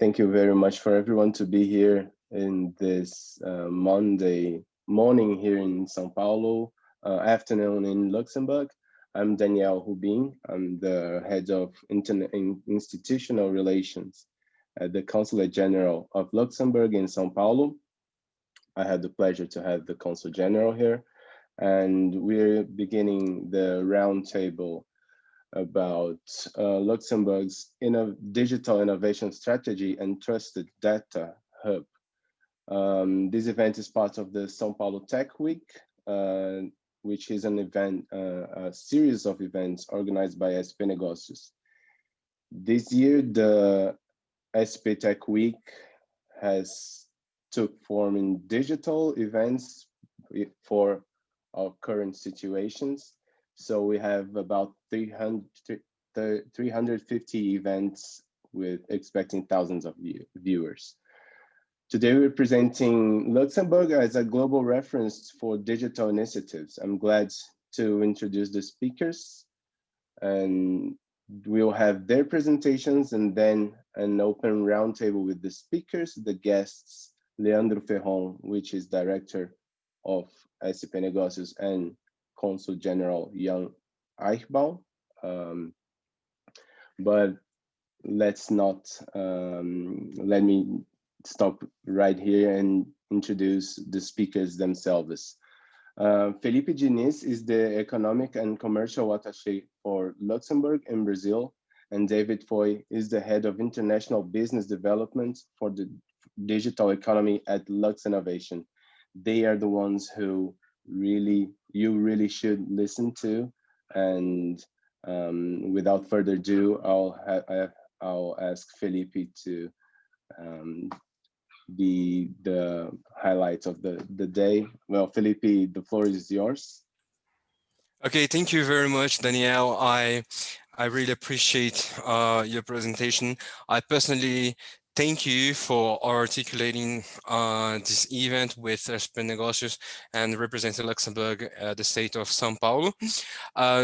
Thank you very much for everyone to be here in this Monday morning here in São Paulo, afternoon in Luxembourg. I'm Daniel Rubin. I'm the head of institutional relations at the Consulate-General of Luxembourg in São Paulo. I had the pleasure to have the Consul-General here, and we're beginning the roundtable about Luxembourg's digital innovation strategy and trusted data hub. This event is part of the São Paulo Tech Week, which is an event, a series of events organized by SPNegócios. This year, the SP Tech Week has took form in digital events for our current situations. So we have about 350 events with expecting thousands of viewers. Today we're presenting Luxembourg as a global reference for digital initiatives. I'm glad to introduce the speakers, and we'll have their presentations and then an open roundtable with the speakers, the guests, Leandro Ferron, which is Director of SPNegócios, and Consul-General Young Eichbaum. But let's not, let me stop right here and introduce the speakers themselves. Felipe Diniz is the Economic and Commercial Attaché for Luxembourg and Brazil, and David Foy is the Head of International Business Development for the Digital Economy at Luxinnovation. They are the ones who you really should listen to, and without further ado, I'll ask Felipe to be the highlights of the day. Well, Felipe, the floor is yours. Okay, thank you very much, Danielle. I really appreciate your presentation. I personally thank you for articulating this event with SPNegócios and representing Luxembourg at the state of São Paulo.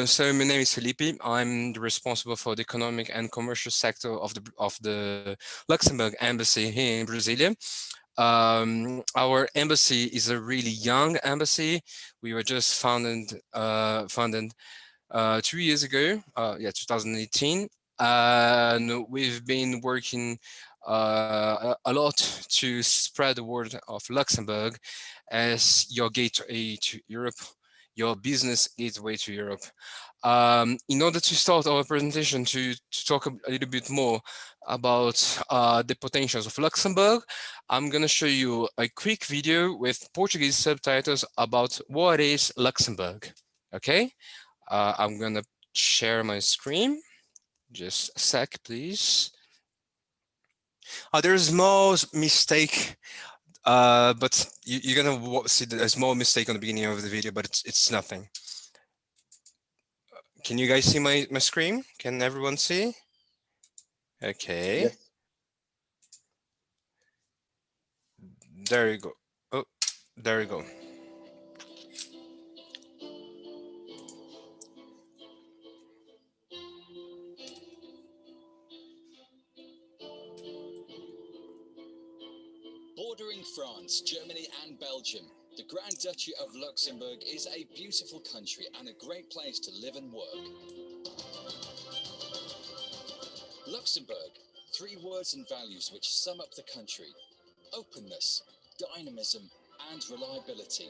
So my name is Felipe. I'm responsible for the economic and commercial sector of the Luxembourg embassy here in Brasilia. Our embassy is a really young embassy. We were just founded 2 years ago, 2018. And we've been working a lot to spread the word of Luxembourg as your gateway to Europe, your business gateway to Europe. In order to start our presentation, to talk a little bit more about the potentials of Luxembourg, I'm going to show you a quick video with Portuguese subtitles about what is Luxembourg. Okay, I'm going to share my screen. Just a sec, please. There's more mistake, but you're going to see there's more mistake on the beginning of the video, but it's nothing. Can you guys see my screen? Can everyone see? Okay. Yes. There you go. Oh, there you go. Bordering France, Germany and Belgium, the Grand Duchy of Luxembourg is a beautiful country and a great place to live and work. Luxembourg, 3 words and values which sum up the country: openness, dynamism and reliability.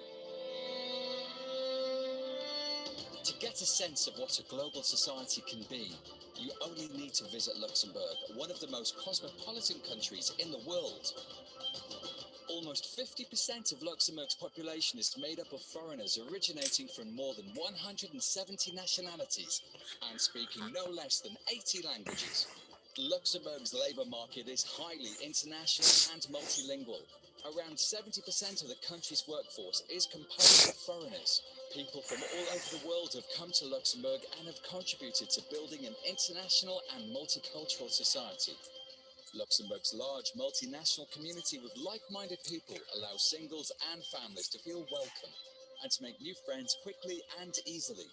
To get a sense of what a global society can be, you only need to visit Luxembourg, one of the most cosmopolitan countries in the world. Almost 50% of Luxembourg's population is made up of foreigners originating from more than 170 nationalities and speaking no less than 80 languages. Luxembourg's labour market is highly international and multilingual. Around 70% of the country's workforce is composed of foreigners. People from all over the world have come to Luxembourg and have contributed to building an international and multicultural society. Luxembourg's large multinational community with like-minded people allows singles and families to feel welcome and to make new friends quickly and easily.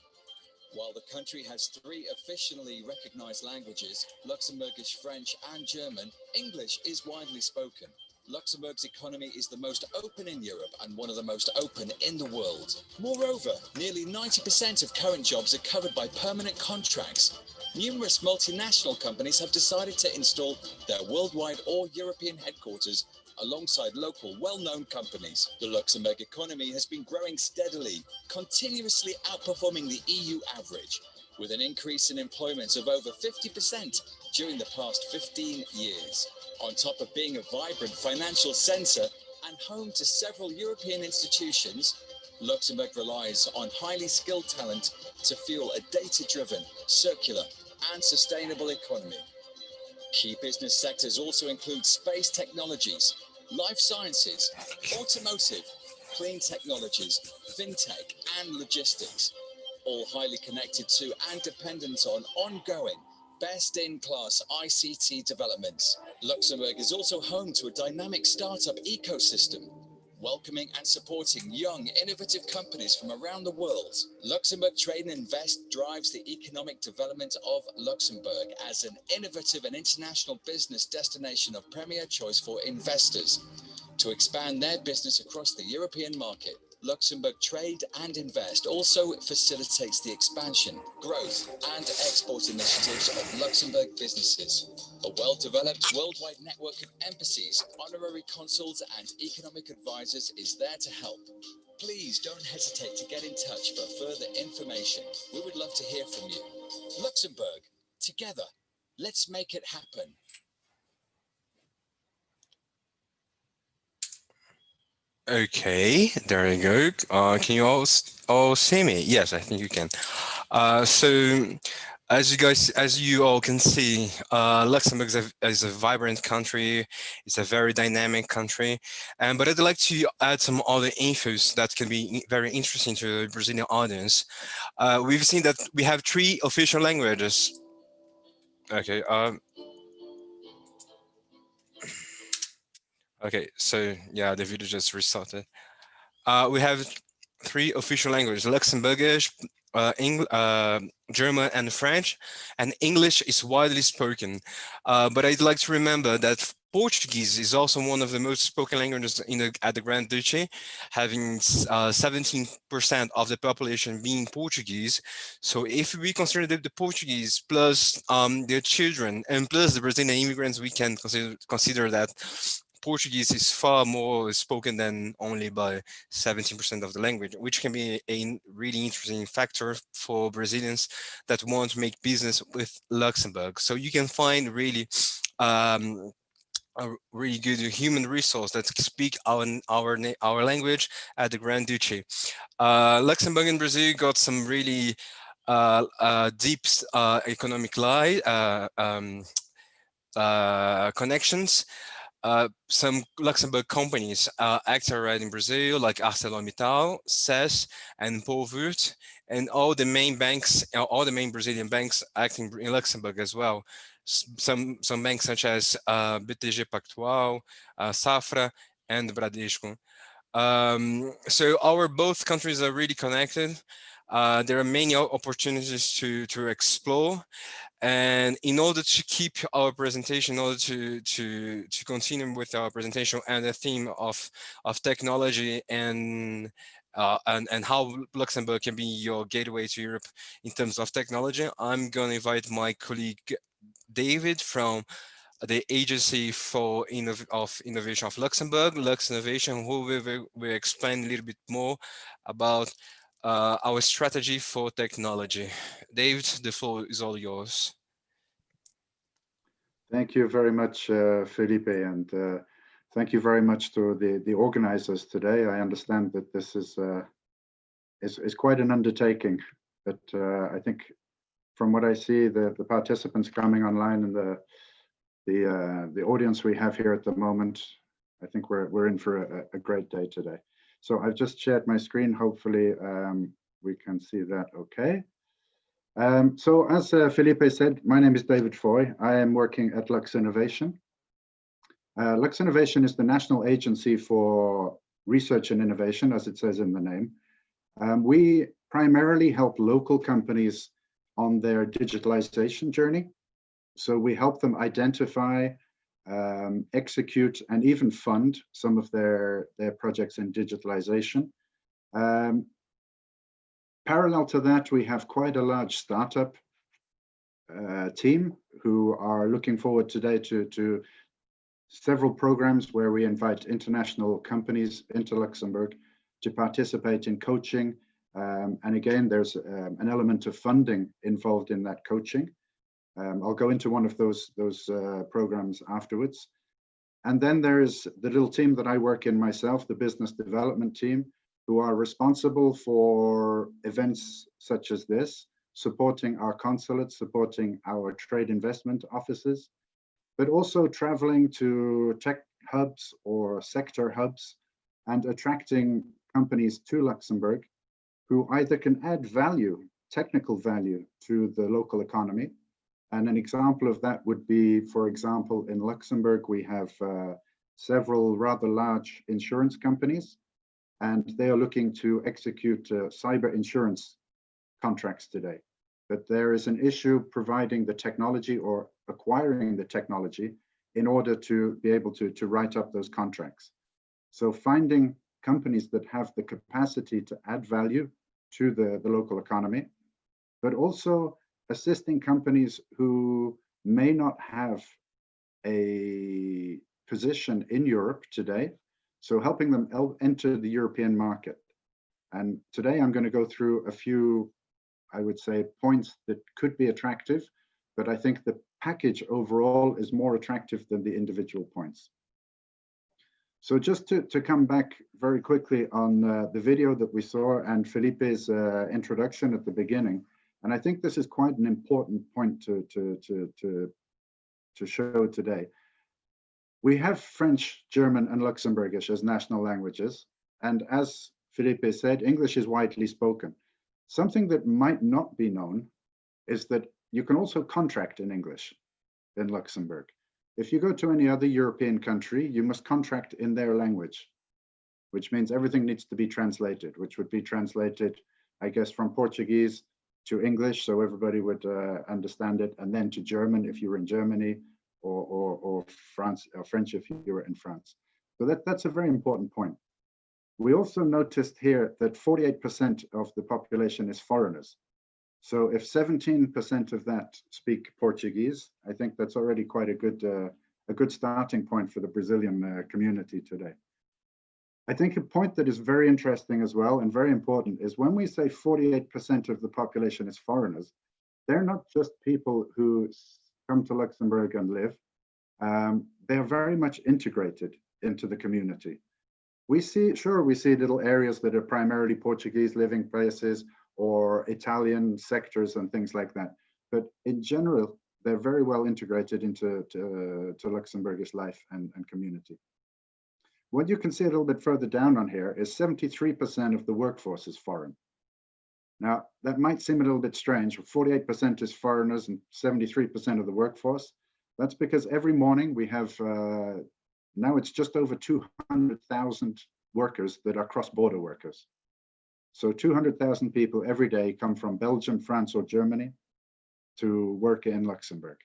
While the country has 3 officially recognized languages, Luxembourgish, French and German, English is widely spoken. Luxembourg's economy is the most open in Europe and one of the most open in the world. Moreover, nearly 90% of current jobs are covered by permanent contracts. Numerous multinational companies have decided to install their worldwide or European headquarters alongside local well-known companies. The Luxembourg economy has been growing steadily, continuously outperforming the EU average, with an increase in employment of over 50% during the past 15 years. On top of being a vibrant financial centre and home to several European institutions, Luxembourg relies on highly skilled talent to fuel a data-driven, circular and sustainable economy. Key business sectors also include space technologies, life sciences, automotive, clean technologies, fintech and logistics, all highly connected to and dependent on ongoing best-in-class ICT developments. Luxembourg is also home to a dynamic startup ecosystem, welcoming and supporting young, innovative companies from around the world. Luxembourg Trade and Invest drives the economic development of Luxembourg as an innovative and international business destination of premier choice for investors to expand their business across the European market. Luxembourg Trade and Invest also facilitates the expansion, growth and export initiatives of Luxembourg businesses. A well-developed worldwide network of embassies, honorary consuls and economic advisors is there to help. Please don't hesitate to get in touch for further information. We would love to hear from you. Luxembourg, together, let's make it happen. Okay, there you go. Can you all see me? Yes, I think you can. So as you all can see, Luxembourg is a vibrant country. It's a very dynamic country. But I'd like to add some other infos that can be very interesting to the Brazilian audience. We've seen that we have 3 official languages. Okay. Okay, so yeah, the video just restarted. We have 3 official languages: Luxembourgish, German and French, and English is widely spoken. But I'd like to remember that Portuguese is also one of the most spoken languages at the Grand Duchy, having 17% of the population being Portuguese. So if we consider the Portuguese plus their children and plus the Brazilian immigrants, we can consider that Portuguese is far more spoken than only by 17% of the language, which can be a really interesting factor for Brazilians that want to make business with Luxembourg. So you can find really a really good human resource that speak our language at the Grand Duchy. Luxembourg and Brazil got some really deep economic connections. Some Luxembourg companies act already in Brazil, like ArcelorMittal, SES, and Pauloand, and all the main banks, all the main Brazilian banks acting in Luxembourg as well. Some banks such as BTG Pactual, Safra, and Bradesco. So both countries are really connected. There are many opportunities to explore. And in order to keep our presentation, in order to continue with our presentation and the theme of technology and how Luxembourg can be your gateway to Europe in terms of technology, I'm going to invite my colleague David from the Agency for Innovation of Luxembourg, Luxinnovation, who will explain a little bit more about our strategy for technology. David, the floor is all yours. Thank you very much, Felipe, and thank you very much to the organizers today. I understand that this is quite an undertaking, but I think from what I see, the participants coming online and the audience we have here at the moment, I think we're in for a great day today. So I've just shared my screen. Hopefully we can see that okay. So as Felipe said, my name is David Foy. I am working at Luxinnovation. Luxinnovation is the national agency for research and innovation, as it says in the name. We primarily help local companies on their digitalization journey. So we help them identify, execute, and even fund some of their projects in digitalization. Parallel to that, we have quite a large startup team who are looking forward today to several programs where we invite international companies into Luxembourg to participate in coaching. And again, there's an element of funding involved in that coaching. I'll go into one of those programs afterwards. And then there's the little team that I work in myself, the business development team, who are responsible for events such as this, supporting our consulates, supporting our trade investment offices, but also traveling to tech hubs or sector hubs and attracting companies to Luxembourg who either can add value, technical value, to the local economy. And an example of that would be, for example, in Luxembourg, we have several rather large insurance companies, and they are looking to execute cyber insurance contracts today. But there is an issue providing the technology or acquiring the technology in order to be able to write up those contracts. So finding companies that have the capacity to add value to the local economy, but also assisting companies who may not have a position in Europe today, so helping them enter the European market. And today I'm going to go through a few, I would say, points that could be attractive, but I think the package overall is more attractive than the individual points. So just to come back very quickly on the video that we saw and Felipe's introduction at the beginning, and I think this is quite an important point to show today. We have French, German, and Luxembourgish as national languages, and as Felipe said, English is widely spoken. Something that might not be known is that you can also contract in English in Luxembourg. If you go to any other European country, you must contract in their language, which means everything needs to be translated, which would be translated, I guess, from Portuguese to English, so everybody would understand it, and then to German if you were in Germany, or France, or French if you were in France. So that's a very important point. We also noticed here that 48% of the population is foreigners. So if 17% of that speak Portuguese, I think that's already quite a good starting point for the Brazilian community today. I think a point that is very interesting as well and very important is when we say 48% of the population is foreigners, they're not just people who come to Luxembourg and live. They are very much integrated into the community. We see little areas that are primarily Portuguese living places or Italian sectors and things like that. But in general, they're very well integrated into Luxembourgish life and community. What you can see a little bit further down on here is 73% of the workforce is foreign. Now, that might seem a little bit strange. 48% is foreigners and 73% of the workforce. That's because every morning we have, now it's just over 200,000 workers that are cross-border workers. So 200,000 people every day come from Belgium, France, or Germany to work in Luxembourg.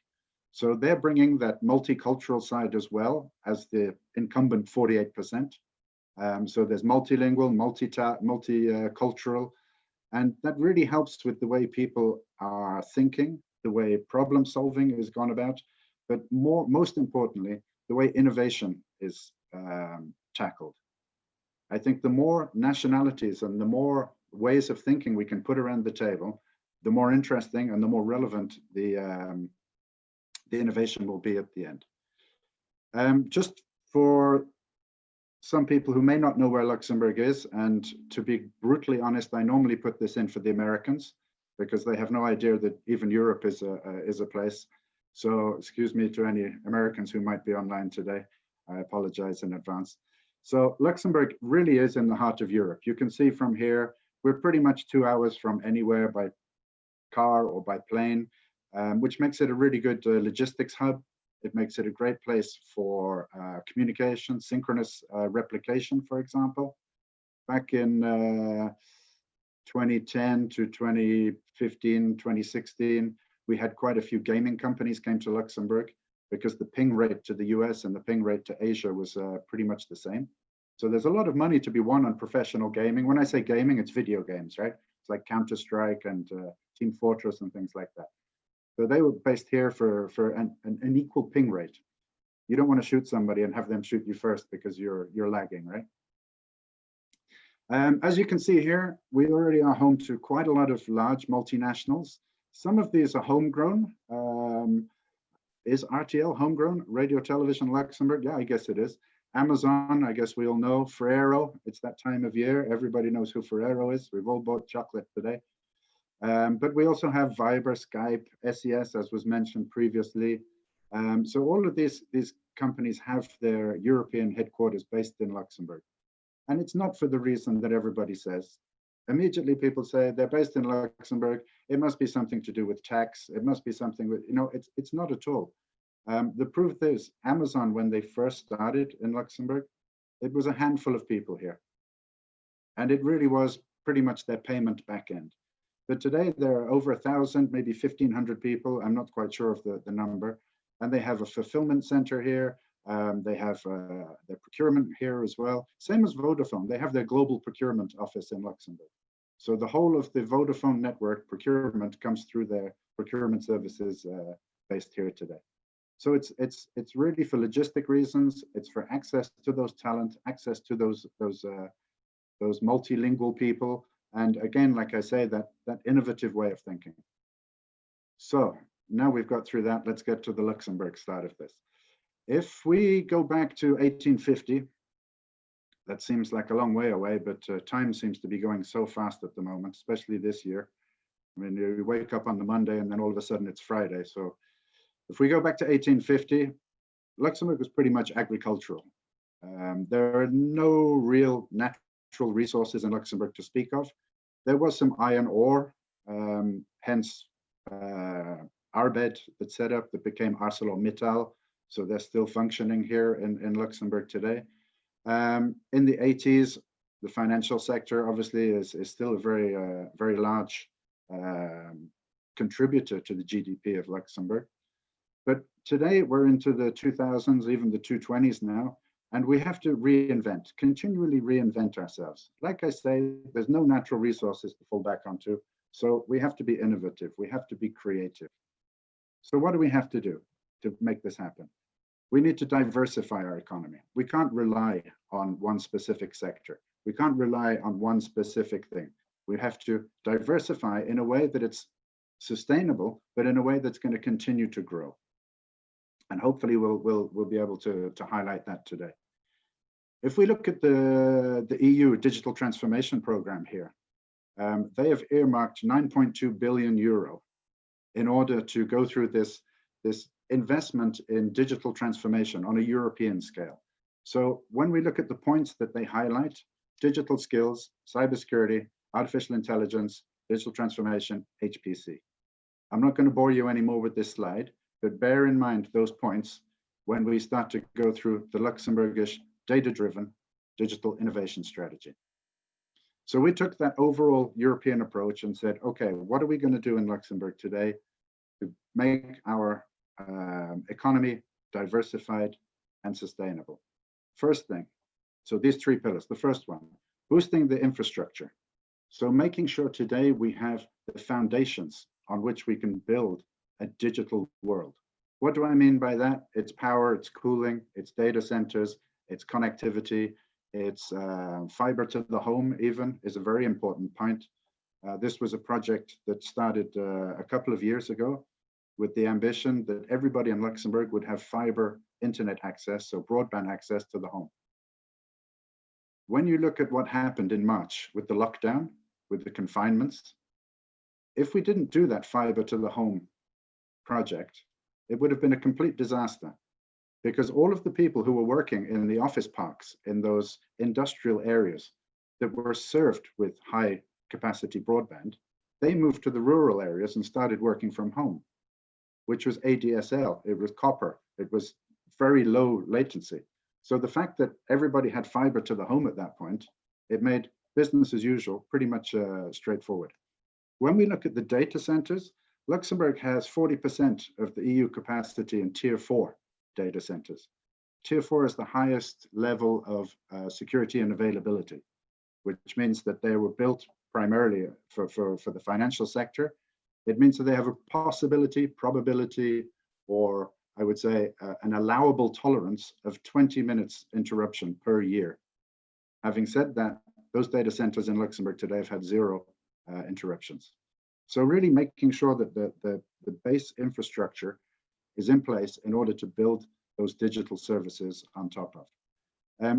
So they're bringing that multicultural side as well as the incumbent 48%. So there's multilingual, multicultural, and that really helps with the way people are thinking, the way problem solving is gone about, but most importantly, the way innovation is tackled. I think the more nationalities and the more ways of thinking we can put around the table, the more interesting and the more relevant the innovation will be at the end. Just for some people who may not know where Luxembourg is, and to be brutally honest, I normally put this in for the Americans because they have no idea that even Europe is a place. So excuse me to any Americans who might be online today. I apologize in advance. So Luxembourg really is in the heart of Europe. You can see from here, we're pretty much 2 hours from anywhere by car or by plane, which makes it a really good logistics hub. It makes it a great place for communication, synchronous replication, for example. Back in 2010 to 2015, 2016, we had quite a few gaming companies came to Luxembourg because the ping rate to the US and the ping rate to Asia was pretty much the same. So there's a lot of money to be won on professional gaming. When I say gaming, it's video games, right? It's like Counter-Strike and Team Fortress and things like that. So they were based here for an equal ping rate. You don't want to shoot somebody and have them shoot you first because you're lagging, right? As you can see here, we already are home to quite a lot of large multinationals. Some of these are homegrown. Is RTL homegrown? Radio Television Luxembourg? Yeah, I guess it is. Amazon, I guess we all know. Ferrero, it's that time of year. Everybody knows who Ferrero is. We've all bought chocolate today. But we also have Viber, Skype, SES, as was mentioned previously. So all of these companies have their European headquarters based in Luxembourg. And it's not for the reason that everybody says. Immediately people say they're based in Luxembourg. It must be something to do with tax. It must be something with, it's not at all. The proof is Amazon, when they first started in Luxembourg, it was a handful of people here. And it really was pretty much their payment back end. But today there are over 1,000, maybe 1,500 people. I'm not quite sure of the number. And they have a fulfillment center here. They have their procurement here as well. Same as Vodafone, they have their global procurement office in Luxembourg. So the whole of the Vodafone network procurement comes through their procurement services based here today. So it's really for logistic reasons. It's for access to those talent, access to those multilingual people, and again, like I say, that innovative way of thinking. So now we've got through that. Let's get to the Luxembourg side of this. If we go back to 1850, that seems like a long way away, but time seems to be going so fast at the moment, especially this year. I mean, you wake up on the Monday and then all of a sudden it's Friday. So if we go back to 1850, Luxembourg was pretty much agricultural. There are no real natural resources in Luxembourg to speak of. There was some iron ore, hence Arbed that set up that became ArcelorMittal. So they're still functioning here in Luxembourg today. In the 80s, the financial sector obviously is still a very large contributor to the GDP of Luxembourg. But today we're into the 2000s, even the 2020s now, and we have to continually reinvent ourselves. Like I say, there's no natural resources to fall back onto, so we have to be innovative, we have to be creative. So what do we have to do to make this happen? We need to diversify our economy. We can't rely on one specific sector. We can't rely on one specific thing. We have to diversify in a way that it's sustainable, but in a way that's going to continue to grow. And hopefully we'll be able to highlight that today. If we look at the EU Digital Transformation Programme here, they have earmarked 9.2 billion euro in order to go through this investment in digital transformation on a European scale. So when we look at the points that they highlight, digital skills, cybersecurity, artificial intelligence, digital transformation, HPC. I'm not going to bore you anymore with this slide, but bear in mind those points when we start to go through the Luxembourgish data-driven digital innovation strategy. So we took that overall European approach and said, okay, what are we going to do in Luxembourg today to make our economy diversified and sustainable? First thing, so these three pillars. The first one, boosting the infrastructure. So making sure today we have the foundations on which we can build a digital world. What do I mean by that? It's power, it's cooling, it's data centers, it's connectivity, it's fiber to the home even is a very important point. This was a project that started a couple of years ago with the ambition that everybody in Luxembourg would have fiber internet access, so broadband access to the home. When you look at what happened in March with the lockdown, with the confinements, if we didn't do that fiber to the home project, it would have been a complete disaster, because all of the people who were working in the office parks, in those industrial areas that were served with high capacity broadband, they moved to the rural areas and started working from home, which was ADSL, it was copper, it was very low latency. So the fact that everybody had fiber to the home at that point, it made business as usual, pretty much straightforward. When we look at the data centers, Luxembourg has 40% of the EU capacity in Tier 4 data centers. Tier 4 is the highest level of security and availability, which means that they were built primarily for the financial sector. It means that they have a possibility, probability, or I would say an allowable tolerance of 20 minutes interruption per year. Having said that, those data centers in Luxembourg today have had 0 interruptions. So really making sure that the base infrastructure is in place in order to build those digital services on top of.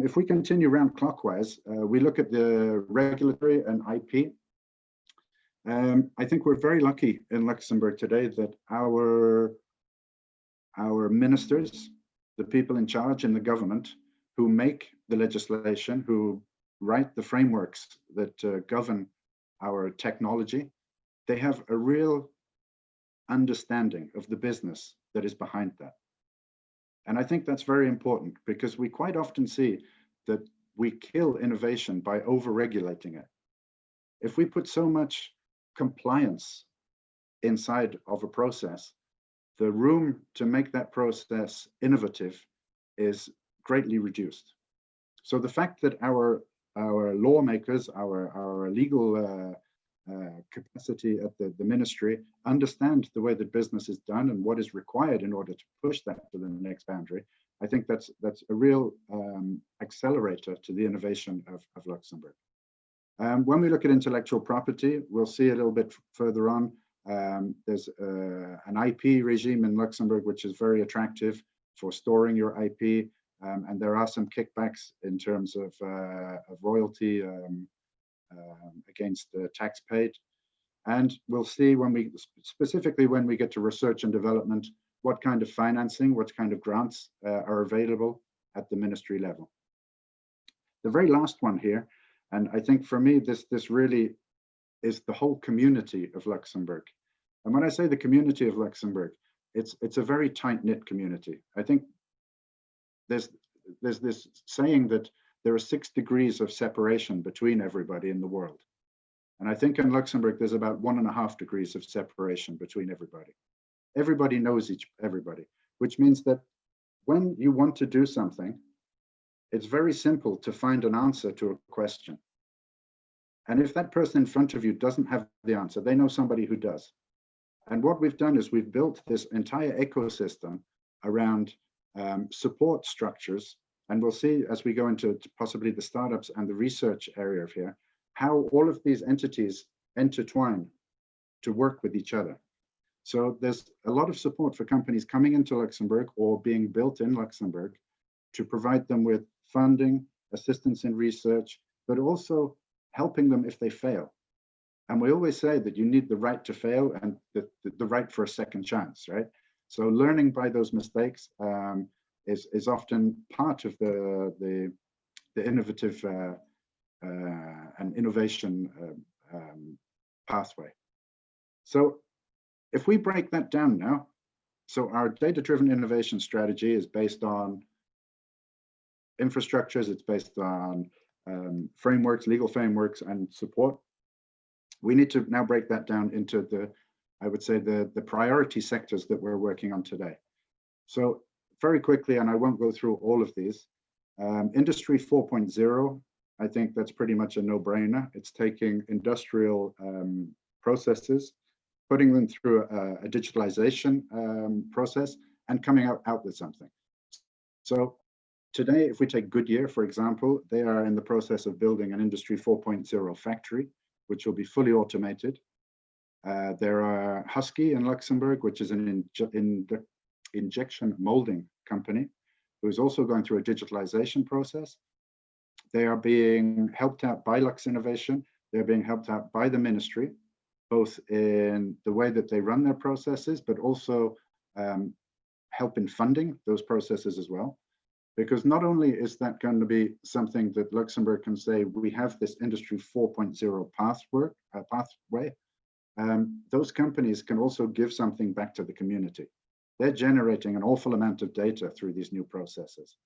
If we continue round clockwise, we look at the regulatory and IP. I think we're very lucky in Luxembourg today that our ministers, the people in charge in the government who make the legislation, who write the frameworks that govern our technology, they have a real understanding of the business that is behind that. And I think that's very important because we quite often see that we kill innovation by over-regulating it. If we put so much compliance inside of a process, the room to make that process innovative is greatly reduced. So the fact that our lawmakers, our legal capacity at the ministry understand the way that business is done and what is required in order to push that to the next boundary, I think that's a real accelerator to the innovation of Luxembourg. When we look at intellectual property, we'll see a little bit further on. There's an IP regime in Luxembourg which is very attractive for storing your IP, and there are some kickbacks in terms of royalty against tax paid. And we'll see when we, specifically when we get to research and development, what kind of financing, what kind of grants are available at the ministry level. The very last one here, and I think for me, this really is the whole community of Luxembourg. And when I say the community of Luxembourg, it's a very tight-knit community. I think there's this saying that there are 6 degrees of separation between everybody in the world. And I think in Luxembourg, there's about 1.5 degrees of separation between everybody. Everybody knows everybody, which means that when you want to do something, it's very simple to find an answer to a question. And if that person in front of you doesn't have the answer, they know somebody who does. And what we've done is we've built this entire ecosystem around support structures. And we'll see as we go into possibly the startups and the research area of here, how all of these entities intertwine to work with each other. So there's a lot of support for companies coming into Luxembourg or being built in Luxembourg to provide them with funding, assistance in research, but also helping them if they fail. And we always say that you need the right to fail and the right for a second chance, right? So learning by those mistakes is often part of the innovative and innovation pathway. So if we break that down now, so our data-driven innovation strategy is based on infrastructures, it's based on frameworks, legal frameworks, and support. We need to now break that down into I would say the priority sectors that we're working on today. So very quickly, and I won't go through all of these, Industry 4.0, I think that's pretty much a no-brainer. It's taking industrial processes, putting them through a digitalization process and coming out with something. So today, if we take Goodyear, for example, they are in the process of building an Industry 4.0 factory, which will be fully automated. There are Husky in Luxembourg, which is an injection molding company, who is also going through a digitalization process. They are being helped out by Luxinnovation. They're being helped out by the ministry, both in the way that they run their processes, but also help in funding those processes as well. Because not only is that going to be something that Luxembourg can say, we have this Industry 4.0 pathway, those companies can also give something back to the community. They're generating an awful amount of data through these new processes.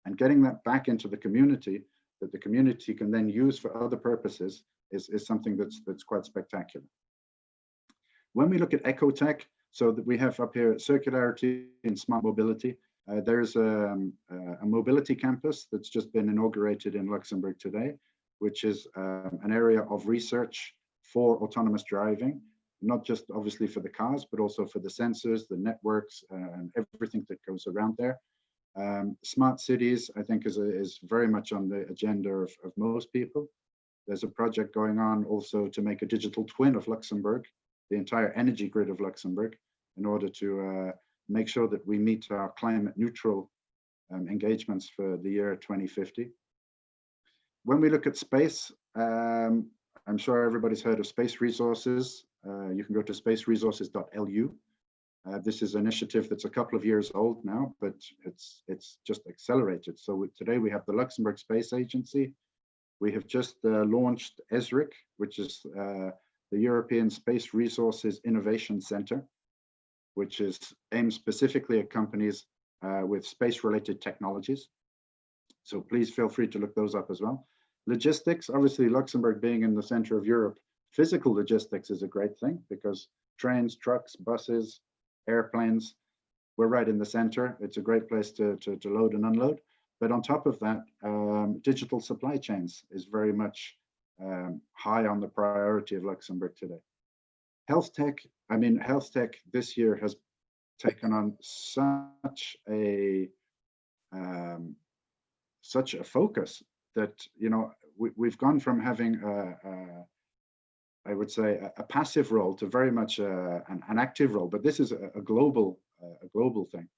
And getting that back into the community that the community can then use for other purposes is something that's quite spectacular. When we look at ecotech, so that we have up here circularity and smart mobility, there's a mobility campus that's just been inaugurated in Luxembourg today, which is an area of research for autonomous driving, not just obviously for the cars, but also for the sensors, the networks, and everything that goes around there. Smart cities, I think, is very much on the agenda of most people. There's a project going on also to make a digital twin of Luxembourg, the entire energy grid of Luxembourg, in order to make sure that we meet our climate neutral engagements for the year 2050. When we look at space, I'm sure everybody's heard of space resources. You can go to spaceresources.lu. This is an initiative that's a couple of years old now, but it's just accelerated. So today we have the Luxembourg Space Agency. We have just launched ESRIC, which is the European Space Resources Innovation Center, which is aimed specifically at companies with space-related technologies. So please feel free to look those up as well. Logistics, obviously Luxembourg being in the center of Europe, physical logistics is a great thing because trains, trucks, buses, airplanes, we're right in the center. It's a great place to load and unload. But on top of that, digital supply chains is very much high on the priority of Luxembourg today. Health tech, I mean, health tech this year has taken on such a focus that, you know, we've gone from having I would say a passive role to very much an active role, but this is a global thing.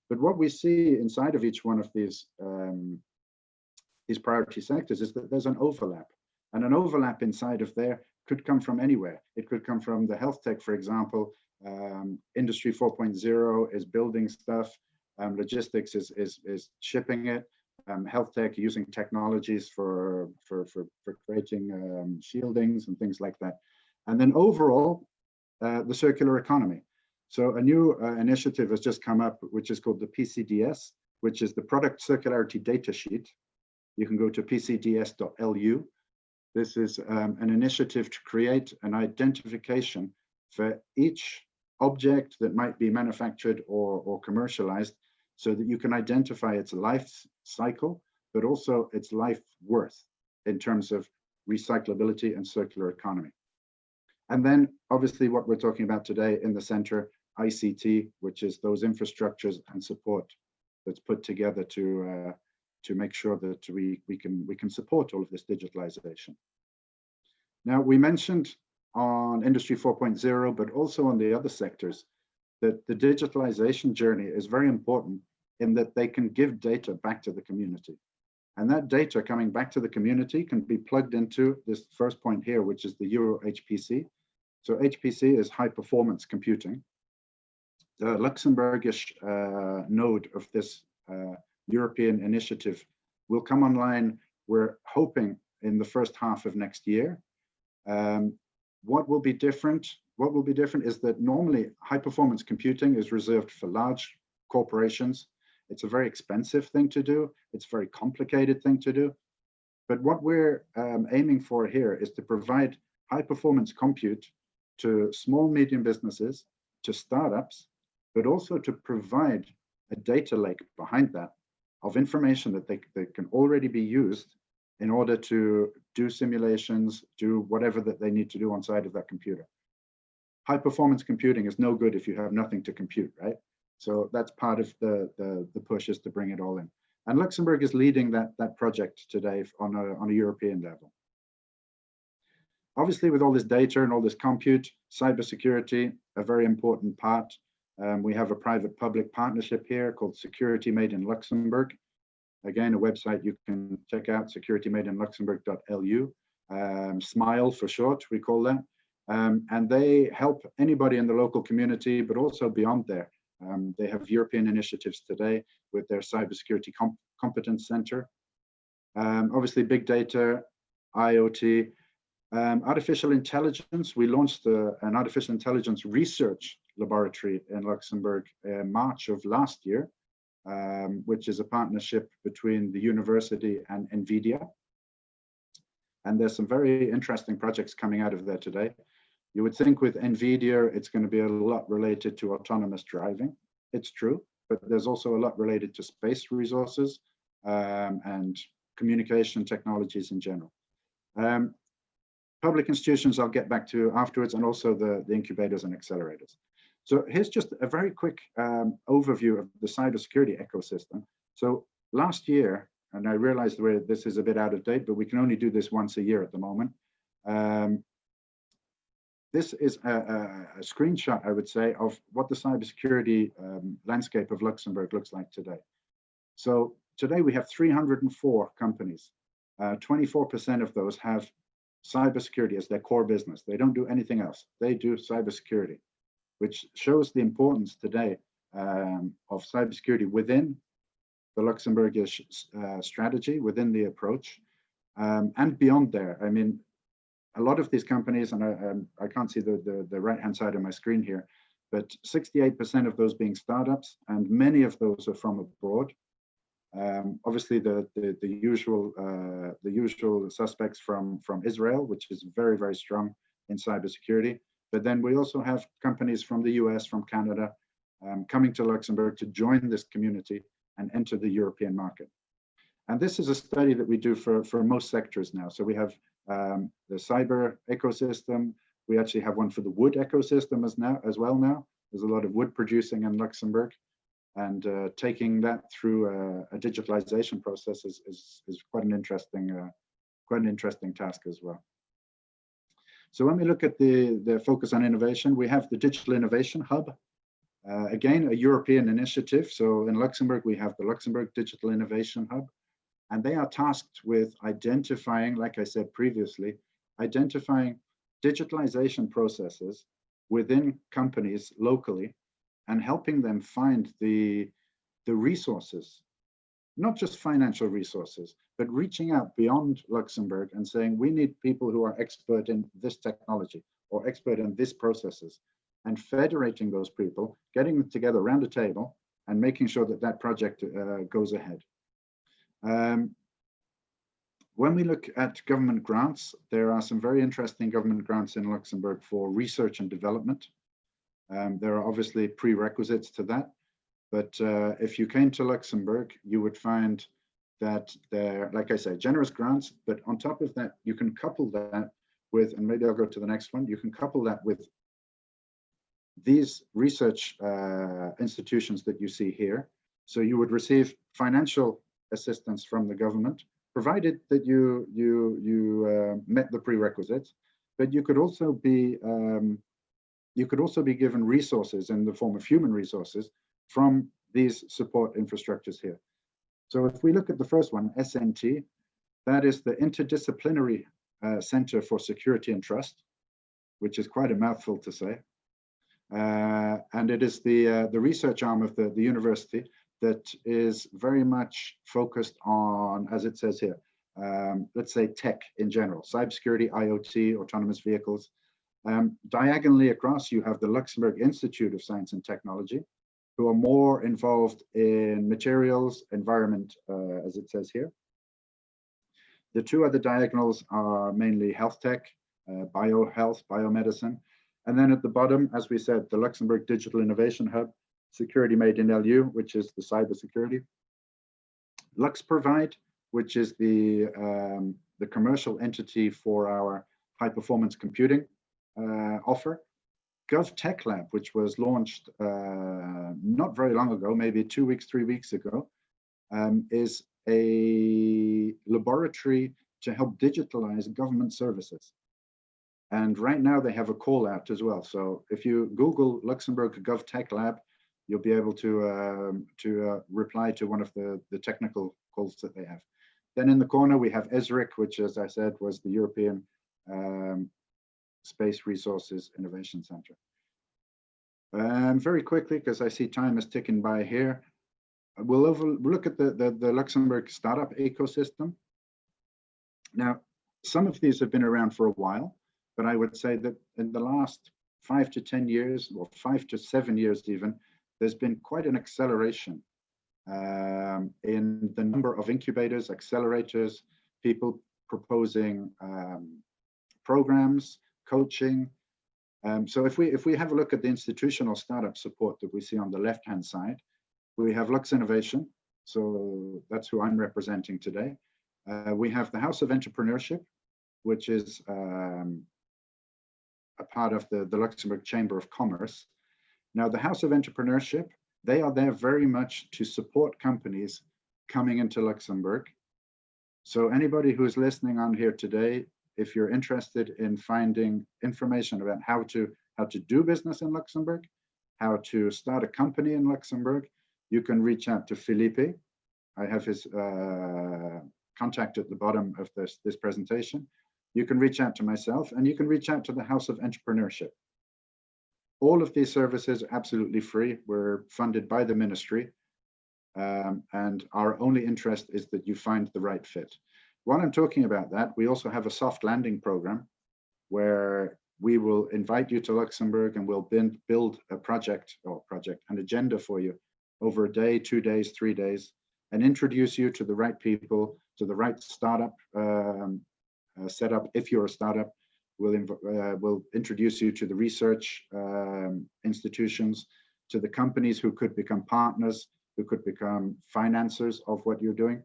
But what we see inside of each one of these priority sectors is that there's an overlap, and an overlap inside of there could come from anywhere. It could come from the health tech, for example. Industry 4.0 is building stuff. Logistics is shipping it. Health tech using technologies for creating shieldings and things like that. And then overall, the circular economy. So a new initiative has just come up, which is called the PCDS, which is the Product Circularity Data Sheet. You can go to pcds.lu. This is an initiative to create an identification for each object that might be manufactured or commercialized, so that you can identify its life cycle, but also its life worth in terms of recyclability and circular economy. And then obviously what we're talking about today in the center, ICT, which is those infrastructures and support that's put together to make sure that we can support all of this digitalization. Now, we mentioned on Industry 4.0, but also on the other sectors, that the digitalization journey is very important in that they can give data back to the community. And that data coming back to the community can be plugged into this first point here, which is the Euro HPC. So HPC is high performance computing. The Luxembourgish node of this European initiative will come online, we're hoping, in the first half of next year. What will be different? What will be different is that normally high performance computing is reserved for large corporations. It's a very expensive thing to do. It's a very complicated thing to do. But what we're aiming for here is to provide high performance compute to small, medium businesses, to startups, but also to provide a data lake behind that of information that they can already be used in order to do simulations, do whatever that they need to do on side of that computer. High performance computing is no good if you have nothing to compute, right? So that's part of the push, is to bring it all in. And Luxembourg is leading that project today on a European level. Obviously, with all this data and all this compute, cybersecurity, a very important part. We have a private-public partnership here called Security Made in Luxembourg. Again, a website you can check out, securitymadeinluxembourg.lu. SMILE for short, we call that. And they help anybody in the local community, but also beyond there. They have European initiatives today with their cybersecurity competence center. Obviously, big data, IoT, artificial intelligence. We launched an artificial intelligence research laboratory in Luxembourg in March of last year, which is a partnership between the university and NVIDIA. And there's some very interesting projects coming out of there today. You would think with NVIDIA, it's going to be a lot related to autonomous driving. It's true, but there's also a lot related to space resources and communication technologies in general. Public institutions I'll get back to afterwards, and also the incubators and accelerators. So here's just a very quick overview of the cybersecurity ecosystem. So last year, and I realized this is a bit out of date, but we can only do this once a year at the moment. This is a screenshot, I would say, of what the cybersecurity landscape of Luxembourg looks like today. So today we have 304 companies. 24% of those have cybersecurity as their core business. They don't do anything else. They do cybersecurity, which shows the importance today of cybersecurity within the Luxembourgish strategy, within the approach, and beyond there. I mean, a lot of these companies, and I can't see the right-hand side of my screen here, but 68% of those being startups, and many of those are from abroad. Obviously, the usual suspects from Israel, which is very, very strong in cybersecurity. But then we also have companies from the US, from Canada, coming to Luxembourg to join this community and enter the European market. And this is a study that we do for most sectors now. So we have the cyber ecosystem. We actually have one for the wood ecosystem as well now. There's a lot of wood producing in Luxembourg. And taking that through a digitalization process is quite an interesting task as well. So when we look at the focus on innovation, we have the Digital Innovation Hub, again a European initiative. So in Luxembourg we have the Luxembourg Digital Innovation Hub, and they are tasked with identifying, like I said previously, identifying digitalization processes within companies locally, and helping them find the resources, not just financial resources, but reaching out beyond Luxembourg and saying, we need people who are expert in this technology or expert in these processes, and federating those people, getting them together around a table and making sure that that project goes ahead. When we look at government grants, there are some very interesting government grants in Luxembourg for research and development. There are obviously prerequisites to that, but if you came to Luxembourg, you would find that there, like I said, generous grants, but on top of that, you can couple that with, and maybe I'll go to the next one, you can couple that with these research institutions that you see here. So you would receive financial assistance from the government, provided that you met the prerequisites, but you could also be given resources in the form of human resources from these support infrastructures here. So if we look at the first one, SNT, that is the Interdisciplinary Center for Security and Trust, which is quite a mouthful to say. And it is the research arm of the university that is very much focused on, as it says here, let's say tech in general, cybersecurity, IoT, autonomous vehicles. Diagonally across, you have the Luxembourg Institute of Science and Technology, who are more involved in materials, environment, as it says here. The two other diagonals are mainly health tech, biohealth, biomedicine. And then at the bottom, as we said, the Luxembourg Digital Innovation Hub, Security Made in LU, which is the cybersecurity. LuxProvide, which is the commercial entity for our high performance computing offer. GovTech Lab, which was launched not very long ago, maybe 2 weeks, 3 weeks ago, is a laboratory to help digitalize government services. And right now they have a call out as well. So if you Google Luxembourg GovTech Lab, you'll be able to reply to one of the technical calls that they have. Then in the corner, we have ESRIC, which, as I said, was the European Space Resources Innovation Center. Very quickly, because I see time is ticking by here, we'll look at the Luxembourg startup ecosystem. Now, some of these have been around for a while, but I would say that in the last 5 to 10 years, or 5 to 7 years even, there's been quite an acceleration in the number of incubators, accelerators, people proposing programs, coaching. So if we have a look at the institutional startup support that we see on the left-hand side, we have Luxinnovation. So that's who I'm representing today. We have the House of Entrepreneurship, which is a part of the Luxembourg Chamber of Commerce. Now, the House of Entrepreneurship, they are there very much to support companies coming into Luxembourg. So anybody who is listening on here today, if you're interested in finding information about how to do business in Luxembourg, how to start a company in Luxembourg, you can reach out to Felipe. I have his contact at the bottom of this presentation. You can reach out to myself, and you can reach out to the House of Entrepreneurship. All of these services are absolutely free. We're funded by the ministry, and our only interest is that you find the right fit. While I'm talking about that, we also have a soft landing program where we will invite you to Luxembourg, and we'll build a an agenda for you over a day, 2 days, 3 days, and introduce you to the right people, to the right startup setup. If you're a startup, we'll introduce you to the research institutions, to the companies who could become partners, who could become financiers of what you're doing.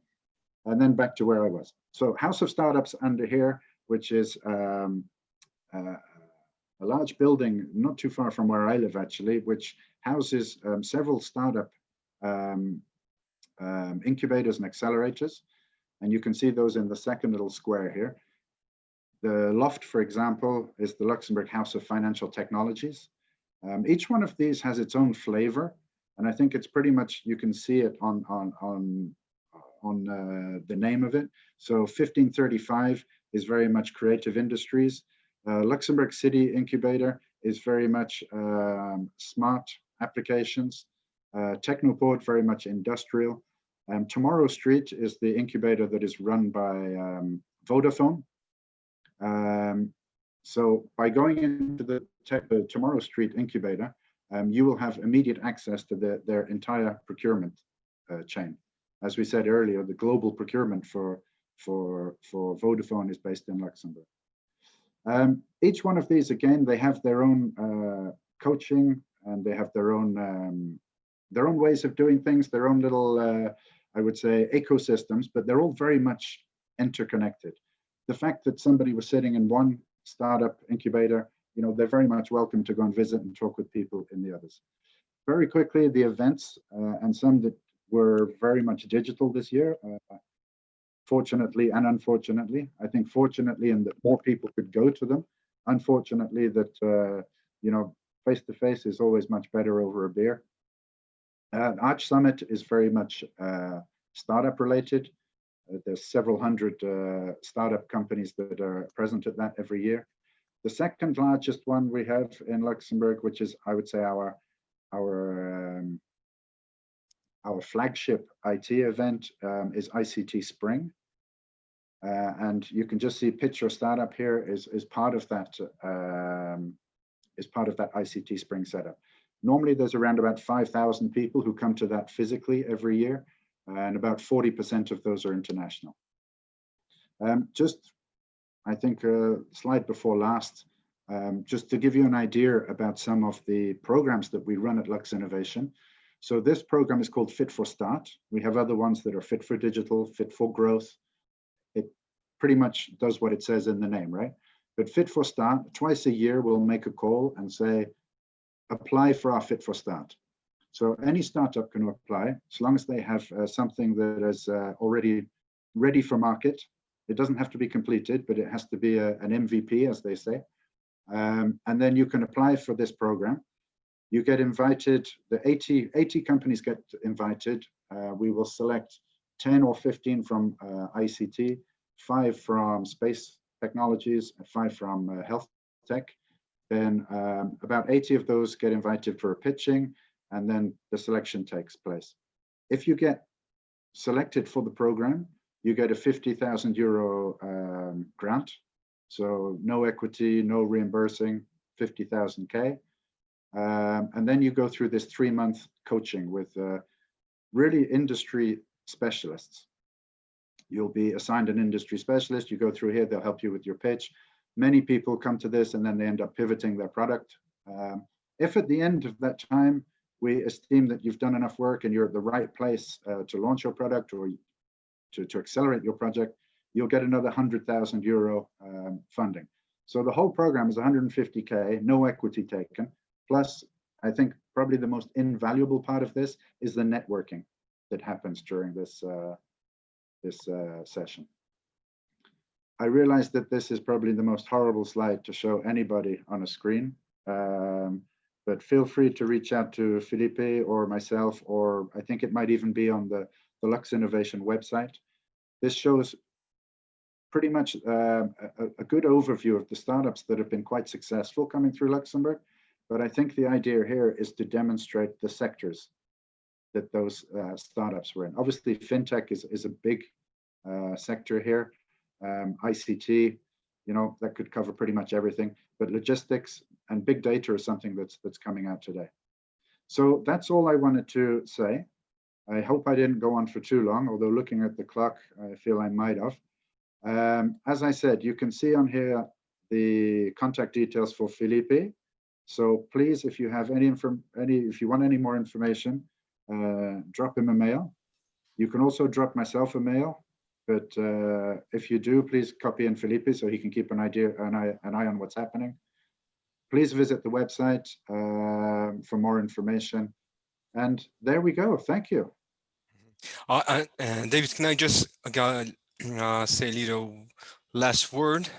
And then back to where I was. So House of Startups under here, which is a large building not too far from where I live, actually, which houses several startup incubators and accelerators. And you can see those in the second little square here. The loft, for example, is the Luxembourg House of Financial Technologies. Each one of these has its own flavor. And I think it's pretty much, you can see it on the name of it. So 1535 is very much creative industries. Luxembourg City Incubator is very much smart applications. Technoport, very much industrial. Tomorrow Street is the incubator that is run by Vodafone. So by going into the Tomorrow Street incubator, you will have immediate access to their entire procurement chain. As we said earlier, the global procurement for Vodafone is based in Luxembourg. Each one of these, again, they have their own coaching, and they have their own ways of doing things, their own little, I would say, ecosystems, but they're all very much interconnected. The fact that somebody was sitting in one startup incubator, you know, they're very much welcome to go and visit and talk with people in the others. Very quickly, the events, and some that were very much digital this year, fortunately and unfortunately. I think fortunately in that more people could go to them. Unfortunately that, you know, face-to-face is always much better over a beer. Arch Summit is very much startup related. There's several hundred startup companies that are present at that every year. The second largest one we have in Luxembourg, which is, I would say, our flagship IT event, is ICT Spring. And you can just see Picture Startup here is part of that ICT Spring setup. Normally there's around about 5,000 people who come to that physically every year, and about 40% of those are international. Just, I think, slide before last, just to give you an idea about some of the programs that we run at Luxinnovation. So this program is called Fit for Start. We have other ones that are Fit for Digital, Fit for Growth. It pretty much does what it says in the name, right? But Fit for Start, twice a year, we'll make a call and say, apply for our Fit for Start. So any startup can apply, as long as they have something that is already ready for market. It doesn't have to be completed, but it has to be an MVP, as they say. And then you can apply for this program. You get invited, the 80 companies get invited. We will select 10 or 15 from ICT, 5 from space technologies, 5 from health tech. Then about 80 of those get invited for a pitching, and then the selection takes place. If you get selected for the program, you get a 50,000 euro grant. So no equity, no reimbursing, 50,000 K. And then you go through this 3-month coaching with really industry specialists. You'll be assigned an industry specialist. You go through here, they'll help you with your pitch. Many people come to this and then they end up pivoting their product. If at the end of that time, we esteem that you've done enough work and you're at the right place to launch your product or to accelerate your project, you'll get another €100,000 funding. So the whole program is 150K, no equity taken. Plus, I think probably the most invaluable part of this is the networking that happens during this session. I realize that this is probably the most horrible slide to show anybody on a screen, but feel free to reach out to Felipe or myself, or I think it might even be on the Luxinnovation website. This shows pretty much a good overview of the startups that have been quite successful coming through Luxembourg. But I think the idea here is to demonstrate the sectors that those startups were in. Obviously, fintech is a big sector here. ICT, that could cover pretty much everything. But logistics and big data is something that's coming out today. So that's all I wanted to say. I hope I didn't go on for too long, although looking at the clock, I feel I might have. As I said, you can see on here the contact details for Felipe. So please, if you have if you want any more information, drop him a mail. You can also drop myself a mail, but if you do, please copy in Felipe so he can keep an eye on what's happening. Please visit the website for more information. And there we go. Thank you. David, can I just say a little last word?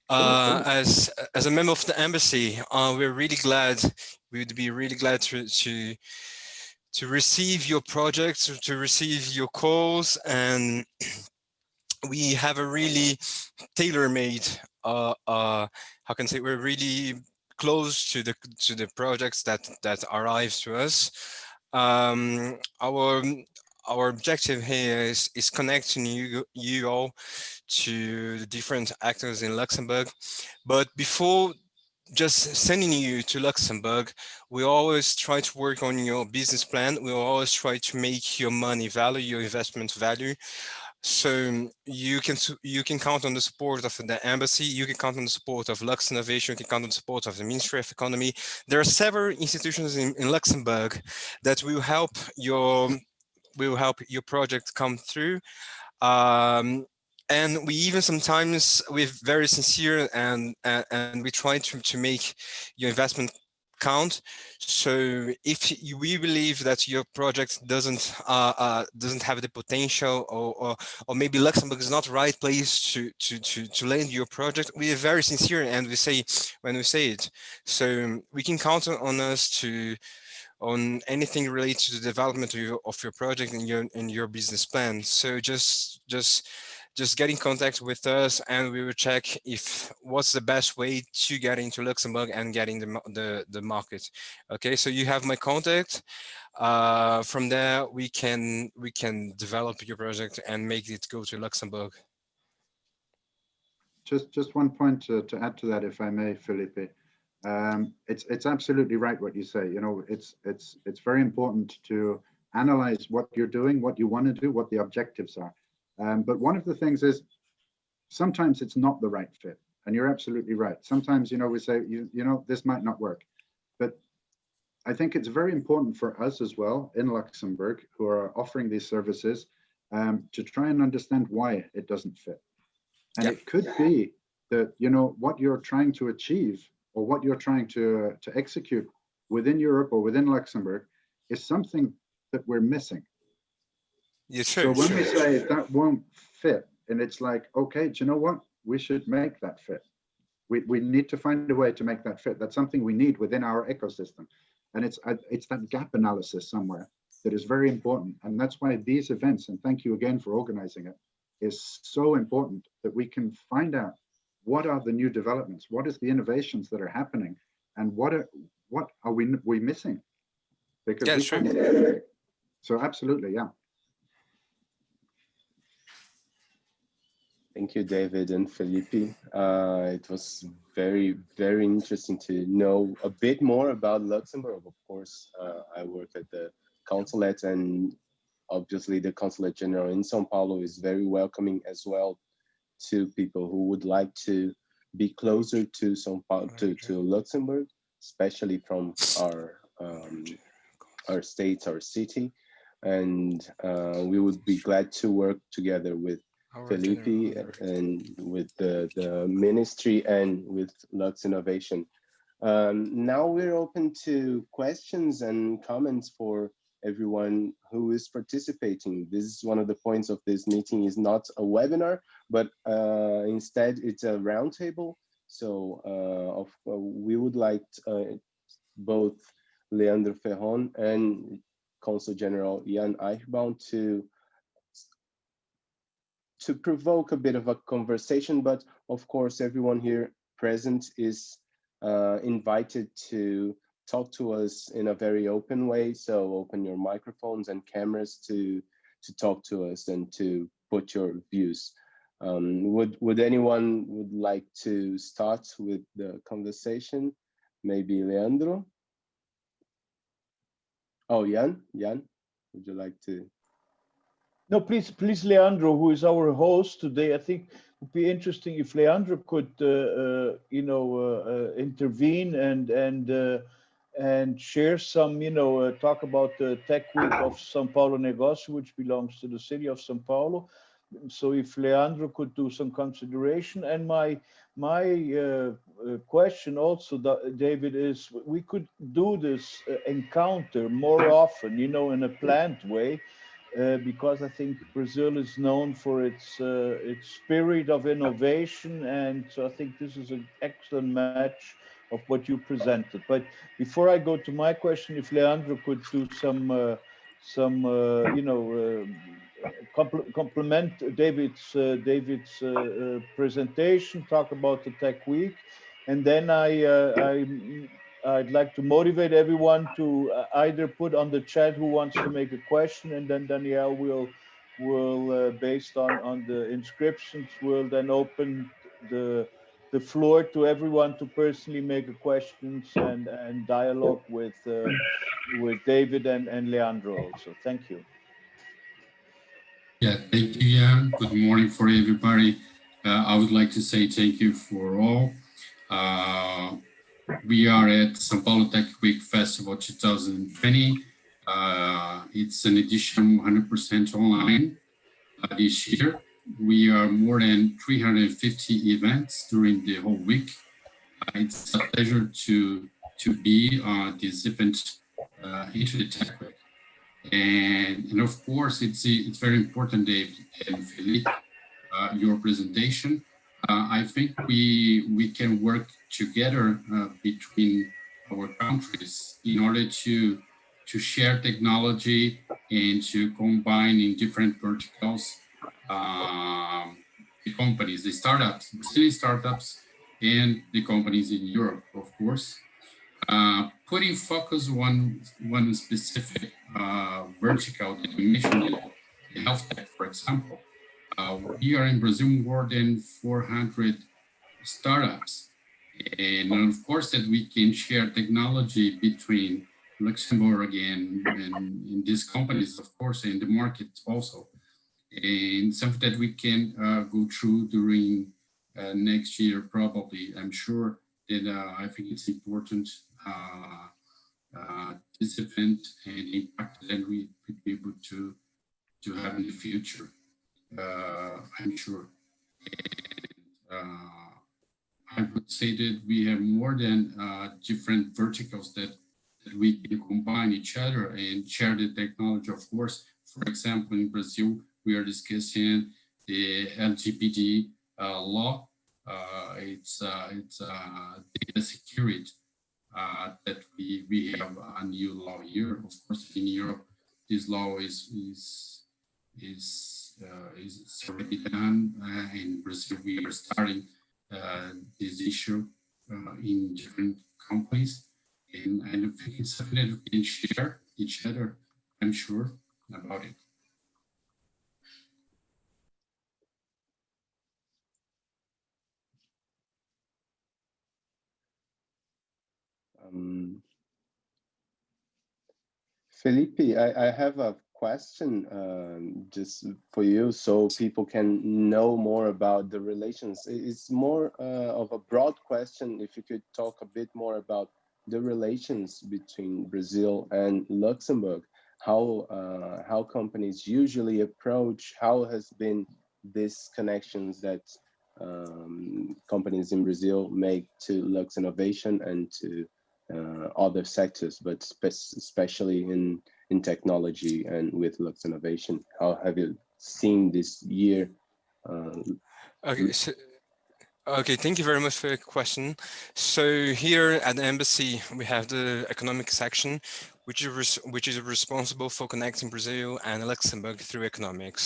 As a member of the embassy, we're really glad. We would be really glad to receive your projects, to receive your calls, and we have a really tailor-made. How can I say, we're really close to the projects that arrive to us. Our objective here is connecting you all to the different actors in Luxembourg. But before just sending you to Luxembourg, we always try to work on your business plan. We always try to make your money value, your investment value. So you can count on the support of the embassy, you can count on the support of Luxinnovation, you can count on the support of the Ministry of Economy. There are several institutions in Luxembourg that will help your project come through. And we even sometimes, we're very sincere and we try to make your investment count. So if we believe that your project doesn't have the potential, or maybe Luxembourg is not the right place to land your project, we are very sincere and we say when we say it. So we can count on us on anything related to the development of your project and your business plan. So just get in contact with us and we will check what's the best way to get into Luxembourg and getting the market. Okay, so you have my contact. From there, we can develop your project and make it go to Luxembourg. Just one point to add to that, if I may, Felipe. It's absolutely right what you say. It's very important to analyze what you're doing, what you want to do, what the objectives are. But one of the things is sometimes it's not the right fit, and you're absolutely right. Sometimes, we say, this might not work. But I think it's very important for us as well in Luxembourg, who are offering these services, to try and understand why it doesn't fit. And it could be that, what you're trying to achieve or what you're trying to execute within Europe or within Luxembourg is something that we're missing. Yes, so when we say that won't fit, and it's like, okay, do you know what? We should make that fit. We need to find a way to make that fit. That's something we need within our ecosystem. And it's that gap analysis somewhere that is very important. And that's why these events, and thank you again for organizing it, is so important that we can find out what are the new developments, what is the innovations that are happening, and what are we missing? Because so absolutely, yeah. Thank you, David and Felipe. It was very, very interesting to know a bit more about Luxembourg. Of course, I work at the consulate, and obviously the Consulate-General in São Paulo is very welcoming as well to people who would like to be closer to São Paulo, to Luxembourg, especially from our states, our city. And we would be glad to work together with Felipe and with the ministry and with Luxinnovation. Now we're open to questions and comments for everyone who is participating. This is one of the points of this meeting, is not a webinar, but instead it's a roundtable. So we would like both Leandro Ferron and Consul-General Jan Eichbaum to provoke a bit of a conversation, but of course everyone here present is invited to talk to us in a very open way. So open your microphones and cameras to talk to us and to put your views. Would anyone would like to start with the conversation? Maybe Leandro? Oh, Jan, would you like to? No, please, Leandro, who is our host today. I think it would be interesting if Leandro could, intervene and share some, talk about the Tech Week of São Paulo Negócios, which belongs to the city of São Paulo. So if Leandro could do some consideration, and my question also, David, is we could do this encounter more often, in a planned way. Because I think Brazil is known for its spirit of innovation, and so I think this is an excellent match of what you presented. But before I go to my question, if Leandro could do some complement David's presentation, talk about the Tech Week, and then I'd like to motivate everyone to either put on the chat who wants to make a question, and then Danielle will based on the inscriptions, will then open the floor to everyone to personally make a questions and dialogue with David and Leandro also. Thank you. Yeah, thank you, Jan. Good morning for everybody. I would like to say thank you for all. We are at São Paulo Tech Week Festival 2020. It's an edition 100% online this year. We are more than 350 events during the whole week. It's a pleasure to be on this event into the Tech Week. And of course, it's very important, Dave and Felipe, your presentation. I think we can work together between our countries in order to share technology and to combine in different verticals the companies, the startups, Brazilian startups, and the companies in Europe, of course. Putting focus on one specific vertical that you mentioned, the health tech, for example. We are in Brazil more than 400 startups. And of course that we can share technology between Luxembourg and these companies, of course, and the market also. And something that we can go through during next year, probably. I'm sure that I think it's important this event and the impact that we could be able to have in the future. I'm sure. And, I would say that we have more than different verticals that we can combine each other and share the technology. Of course, for example, in Brazil, we are discussing the LGBT law. It's data security that we have a new law here. Of course, in Europe, this law is already done. In Brazil, we are starting this issue in different companies, and I think it's something that we can share each other. I'm sure about it. Felipe, I have a question just for you, so people can know more about the relations. It's more of a broad question. If you could talk a bit more about the relations between Brazil and Luxembourg, how companies usually approach, how has been these connections that companies in Brazil make to Luxinnovation and to other sectors, but especially in technology and with Luxinnovation. How have you seen this year? Okay, thank you very much for your question. So here at the embassy, we have the economic section, which is responsible for connecting Brazil and Luxembourg through economics.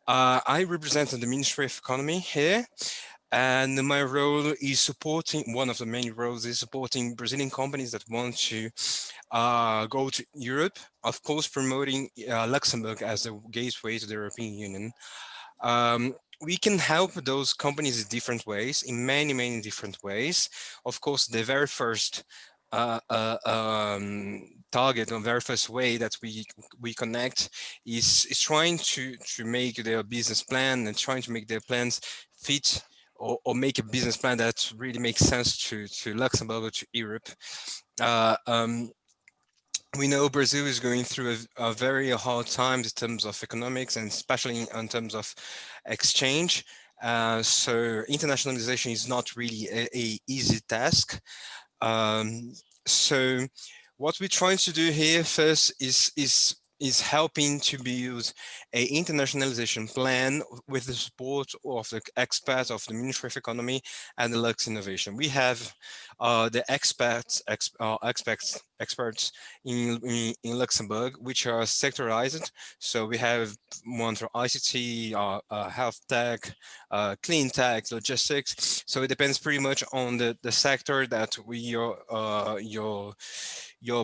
I represent the Ministry of Economy here, and my role is supporting, one of the main roles is supporting Brazilian companies that want to go to Europe, of course, promoting Luxembourg as a gateway to the European Union. We can help those companies in different ways, in many different ways. Of course, the very first target, or very first way that we connect is trying to make their business plan and trying to make their plans fit, or make a business plan that really makes sense to Luxembourg or to Europe. We know Brazil is going through a very hard time in terms of economics, and especially in terms of exchange. So internationalization is not really a easy task. So what we're trying to do here first is helping to build an internationalization plan with the support of the experts of the Ministry of Economy and the Luxinnovation. We have the experts in Luxembourg, which are sectorized. So we have one for ICT, health tech, clean tech, logistics. So it depends pretty much on the sector that your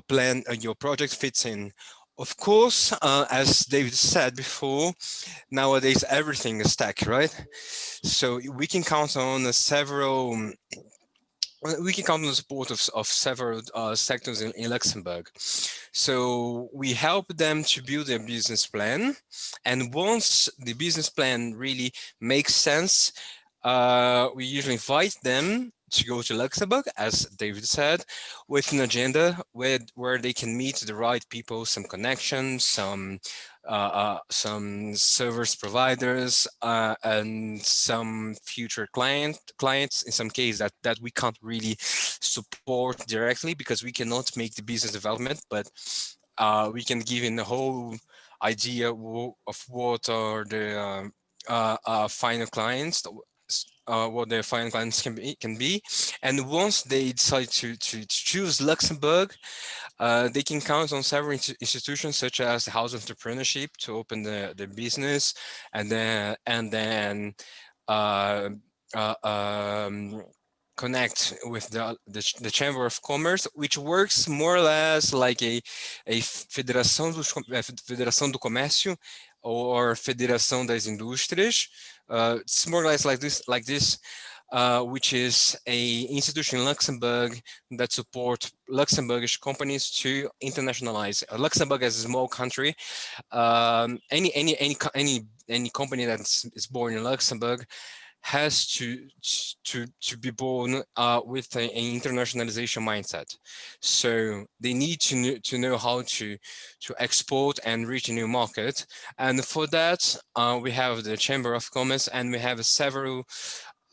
plan, your project fits in. Of course, as David said before, nowadays everything is tech, right? So we can count on the support of several sectors in Luxembourg. So we help them to build their business plan. And once the business plan really makes sense, we usually invite them to go to Luxembourg, as David said, with an agenda where they can meet the right people, some connections, some service providers, and some future clients in some cases that we can't really support directly because we cannot make the business development, but we can give in the whole idea of what are the final clients, what their final clients can be. And once they decide to choose Luxembourg, they can count on several institutions such as the House of Entrepreneurship to open the business, and then connect with the Chamber of Commerce, which works more or less like a Federação do Comércio or Federação das Indústrias. It's more or less like this, which is a institution in Luxembourg that support Luxembourgish companies to internationalize. Luxembourg is a small country. Any company that is born in Luxembourg has to be born with an internationalization mindset. So they need to know how to export and reach a new market. And for that, we have the Chamber of Commerce, and we have several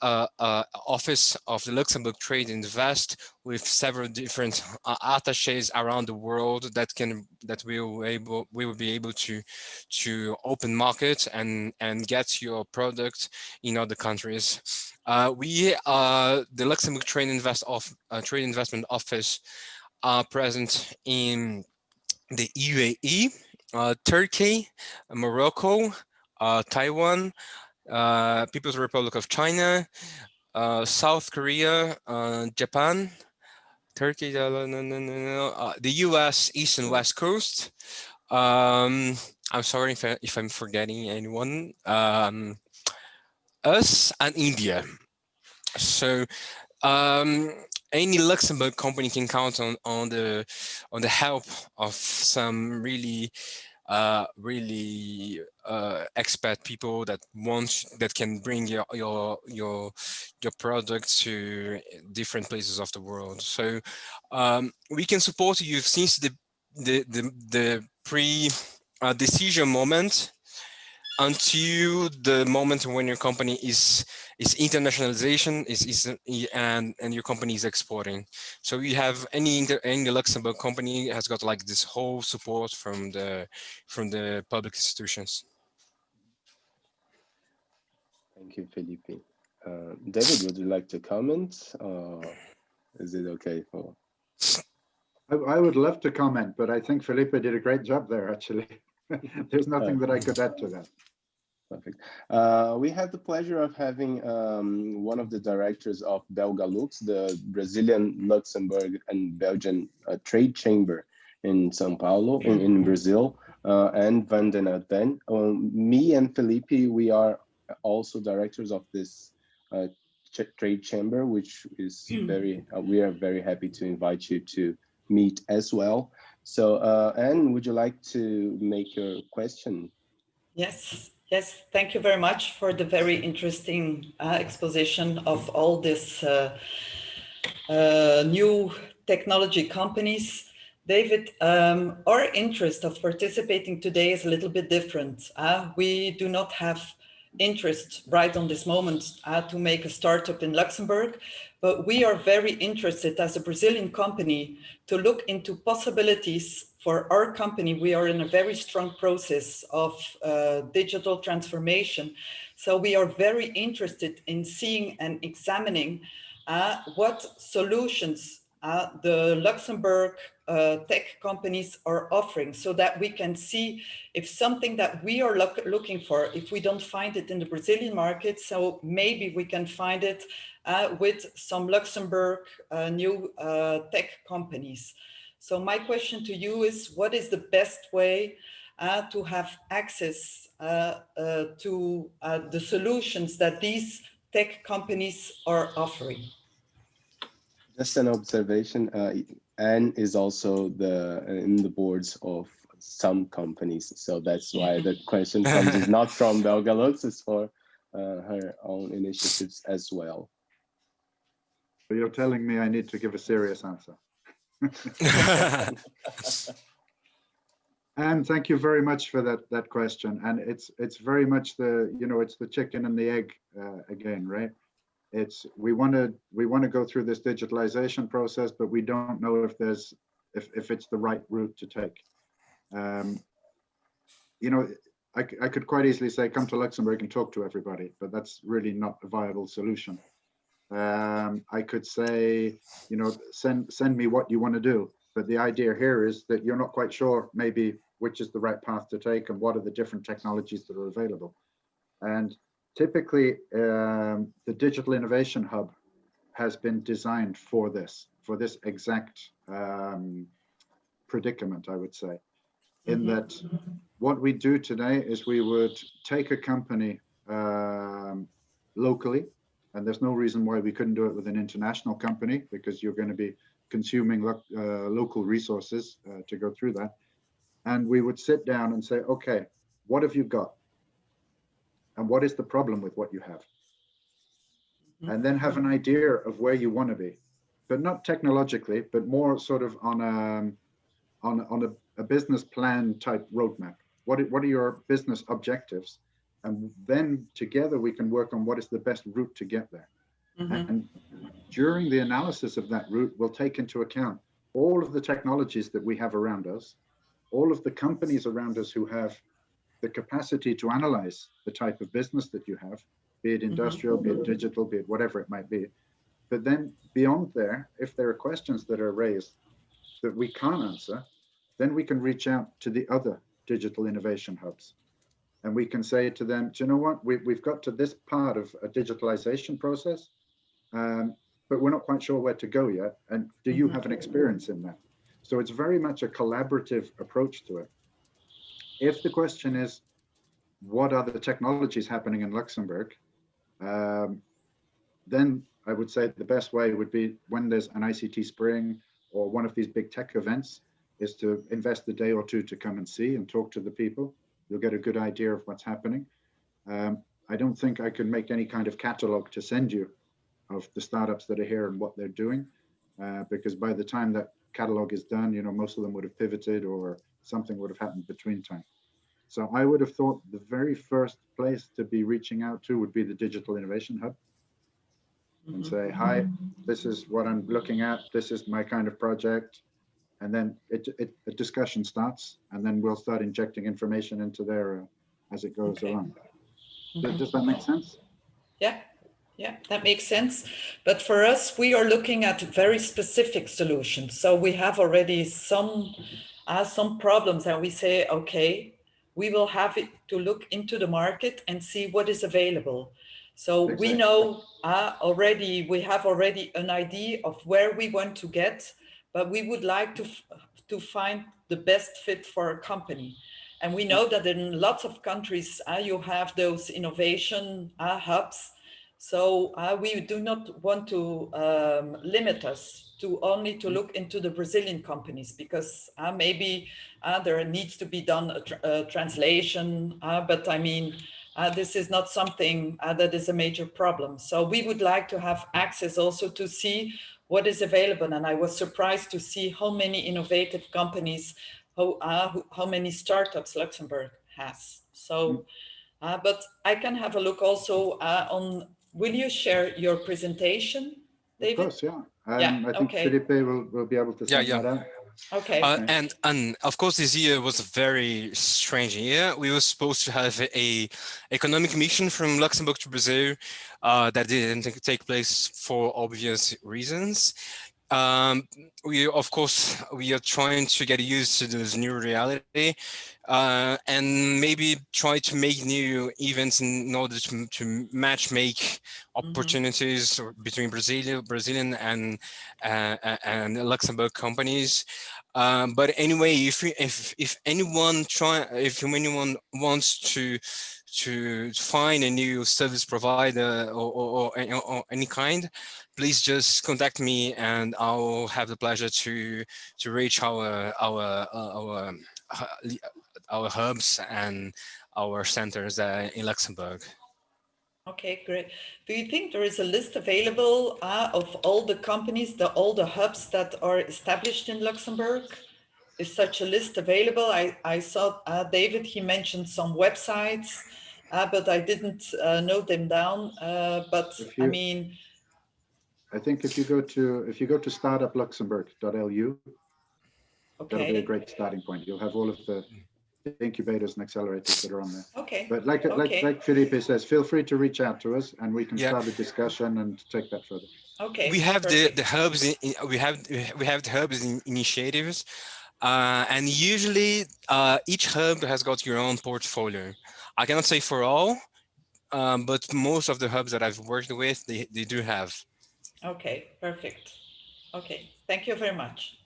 office of the Luxembourg Trade Invest with several different attachés around the world that we will be able to open market and get your product in other countries. We the Luxembourg Trade Investment Office are present in the UAE, Turkey, Morocco, Taiwan, People's Republic of China, South Korea, Japan, Turkey, the US East and West Coast. I'm sorry if I'm forgetting anyone. Us and India. So any Luxembourg company can count on the help of some really really expat people that can bring your product to different places of the world. So we can support you since the pre decision moment until the moment when your company is internationalization and your company is exporting. So you have any Luxembourg company has got like this whole support from the public institutions. Thank you, Felipe. David, would you like to comment? Is it okay for? I would love to comment, but I think Felipe did a great job there, actually. There's nothing that I could add to that. Perfect. We have the pleasure of having one of the directors of Belgalux, the Brazilian, Luxembourg, and Belgian trade chamber in São Paulo, in Brazil, and Vandana then. Me and Felipe, we are also directors of this trade chamber, which is we are very happy to invite you to meet as well. So, Anne, would you like to make your question? Yes, thank you very much for the very interesting exposition of all these new technology companies. David, our interest of participating today is a little bit different. We do not have interest right on this moment to make a startup in Luxembourg, but we are very interested as a Brazilian company to look into possibilities for our company. We are in a very strong process of digital transformation. So we are very interested in seeing and examining what solutions the Luxembourg tech companies are offering, so that we can see if something that we are looking for, if we don't find it in the Brazilian market, so maybe we can find it with some Luxembourg new tech companies. So my question to you is, what is the best way to have access to the solutions that these tech companies are offering? Just an observation, Anne is also in the boards of some companies, so that's why the question comes is not from Belgalux, it's for her own initiatives as well. So you're telling me I need to give a serious answer. And thank you very much for that question. And it's very much it's the chicken and the egg again, right? We want to go through this digitalization process, but we don't know if it's the right route to take. I could quite easily say, come to Luxembourg and talk to everybody, but that's really not a viable solution. I could say, send me what you want to do, but the idea here is that you're not quite sure maybe which is the right path to take and what are the different technologies that are available. And typically, the Digital Innovation Hub has been designed for this exact predicament, I would say, in that what we do today is we would take a company locally, and there's no reason why we couldn't do it with an international company, because you're going to be consuming local resources to go through that. And we would sit down and say, okay, what have you got? And what is the problem with what you have? And then have an idea of where you want to be, but not technologically, but more sort of on a business plan type roadmap. What are your business objectives? And then together we can work on what is the best route to get there. And during the analysis of that route, we'll take into account all of the technologies that we have around us, all of the companies around us who have the capacity to analyze the type of business that you have, be it industrial, be it digital, be it whatever it might be. But then beyond there, if there are questions that are raised that we can't answer, then we can reach out to the other digital innovation hubs. And we can say to them, do you know what, we've got to this part of a digitalization process, but we're not quite sure where to go yet. And do you have an experience in that? So it's very much a collaborative approach to it. If the question is, what are the technologies happening in Luxembourg? Then I would say the best way would be when there's an ICT Spring or one of these big tech events, is to invest a day or two to come and see and talk to the people. You'll get a good idea of what's happening. I don't think I can make any kind of catalog to send you of the startups that are here and what they're doing, because by the time that catalog is done, you know, most of them would have pivoted or something would have happened between time. So I would have thought the very first place to be reaching out to would be the Digital Innovation Hub and say, hi, this is what I'm looking at. This is my kind of project. And then a discussion starts, and then we'll start injecting information into there as it goes along. Does that make sense? Yeah, that makes sense. But for us, we are looking at very specific solutions. So we have already some problems, and we say, okay, we will have it to look into the market and see what is available. So we know we have already an idea of where we want to get, but we would like to find the best fit for a company. And we know that in lots of countries, you have those innovation hubs. So we do not want to limit us to only to look into the Brazilian companies, because maybe there needs to be done a translation, but I mean, this is not something that is a major problem. So we would like to have access also to see what is available. And I was surprised to see how many innovative companies, how many startups Luxembourg has. So, but I can have a look also on, will you share your presentation, David? Of course, yeah. I think Felipe will be able to send that out. Okay. And of course, this year was a very strange year. We were supposed to have a economic mission from Luxembourg to Brazil that didn't take place for obvious reasons. We are trying to get used to this new reality and maybe try to make new events in order to make opportunities between Brazilian and Luxembourg companies. But anyway, if anyone wants to find a new service provider or any kind, please just contact me, and I'll have the pleasure to reach our hubs and our centers in Luxembourg. Okay, great. Do you think there is a list available of all the companies, all the hubs that are established in Luxembourg? Is such a list available? I saw David, he mentioned some websites, but I didn't note them down. I mean, I think if you go to startupluxembourg.lu, that'll be a great starting point. You'll have all of the incubators and accelerators that are on there. Okay. But like Felipe says, feel free to reach out to us, and we can start a discussion and take that further. Okay. We have the hubs. We have the hubs initiatives, and usually each hub has got your own portfolio. I cannot say for all, but most of the hubs that I've worked with, they do have. Okay, perfect. Okay, thank you very much.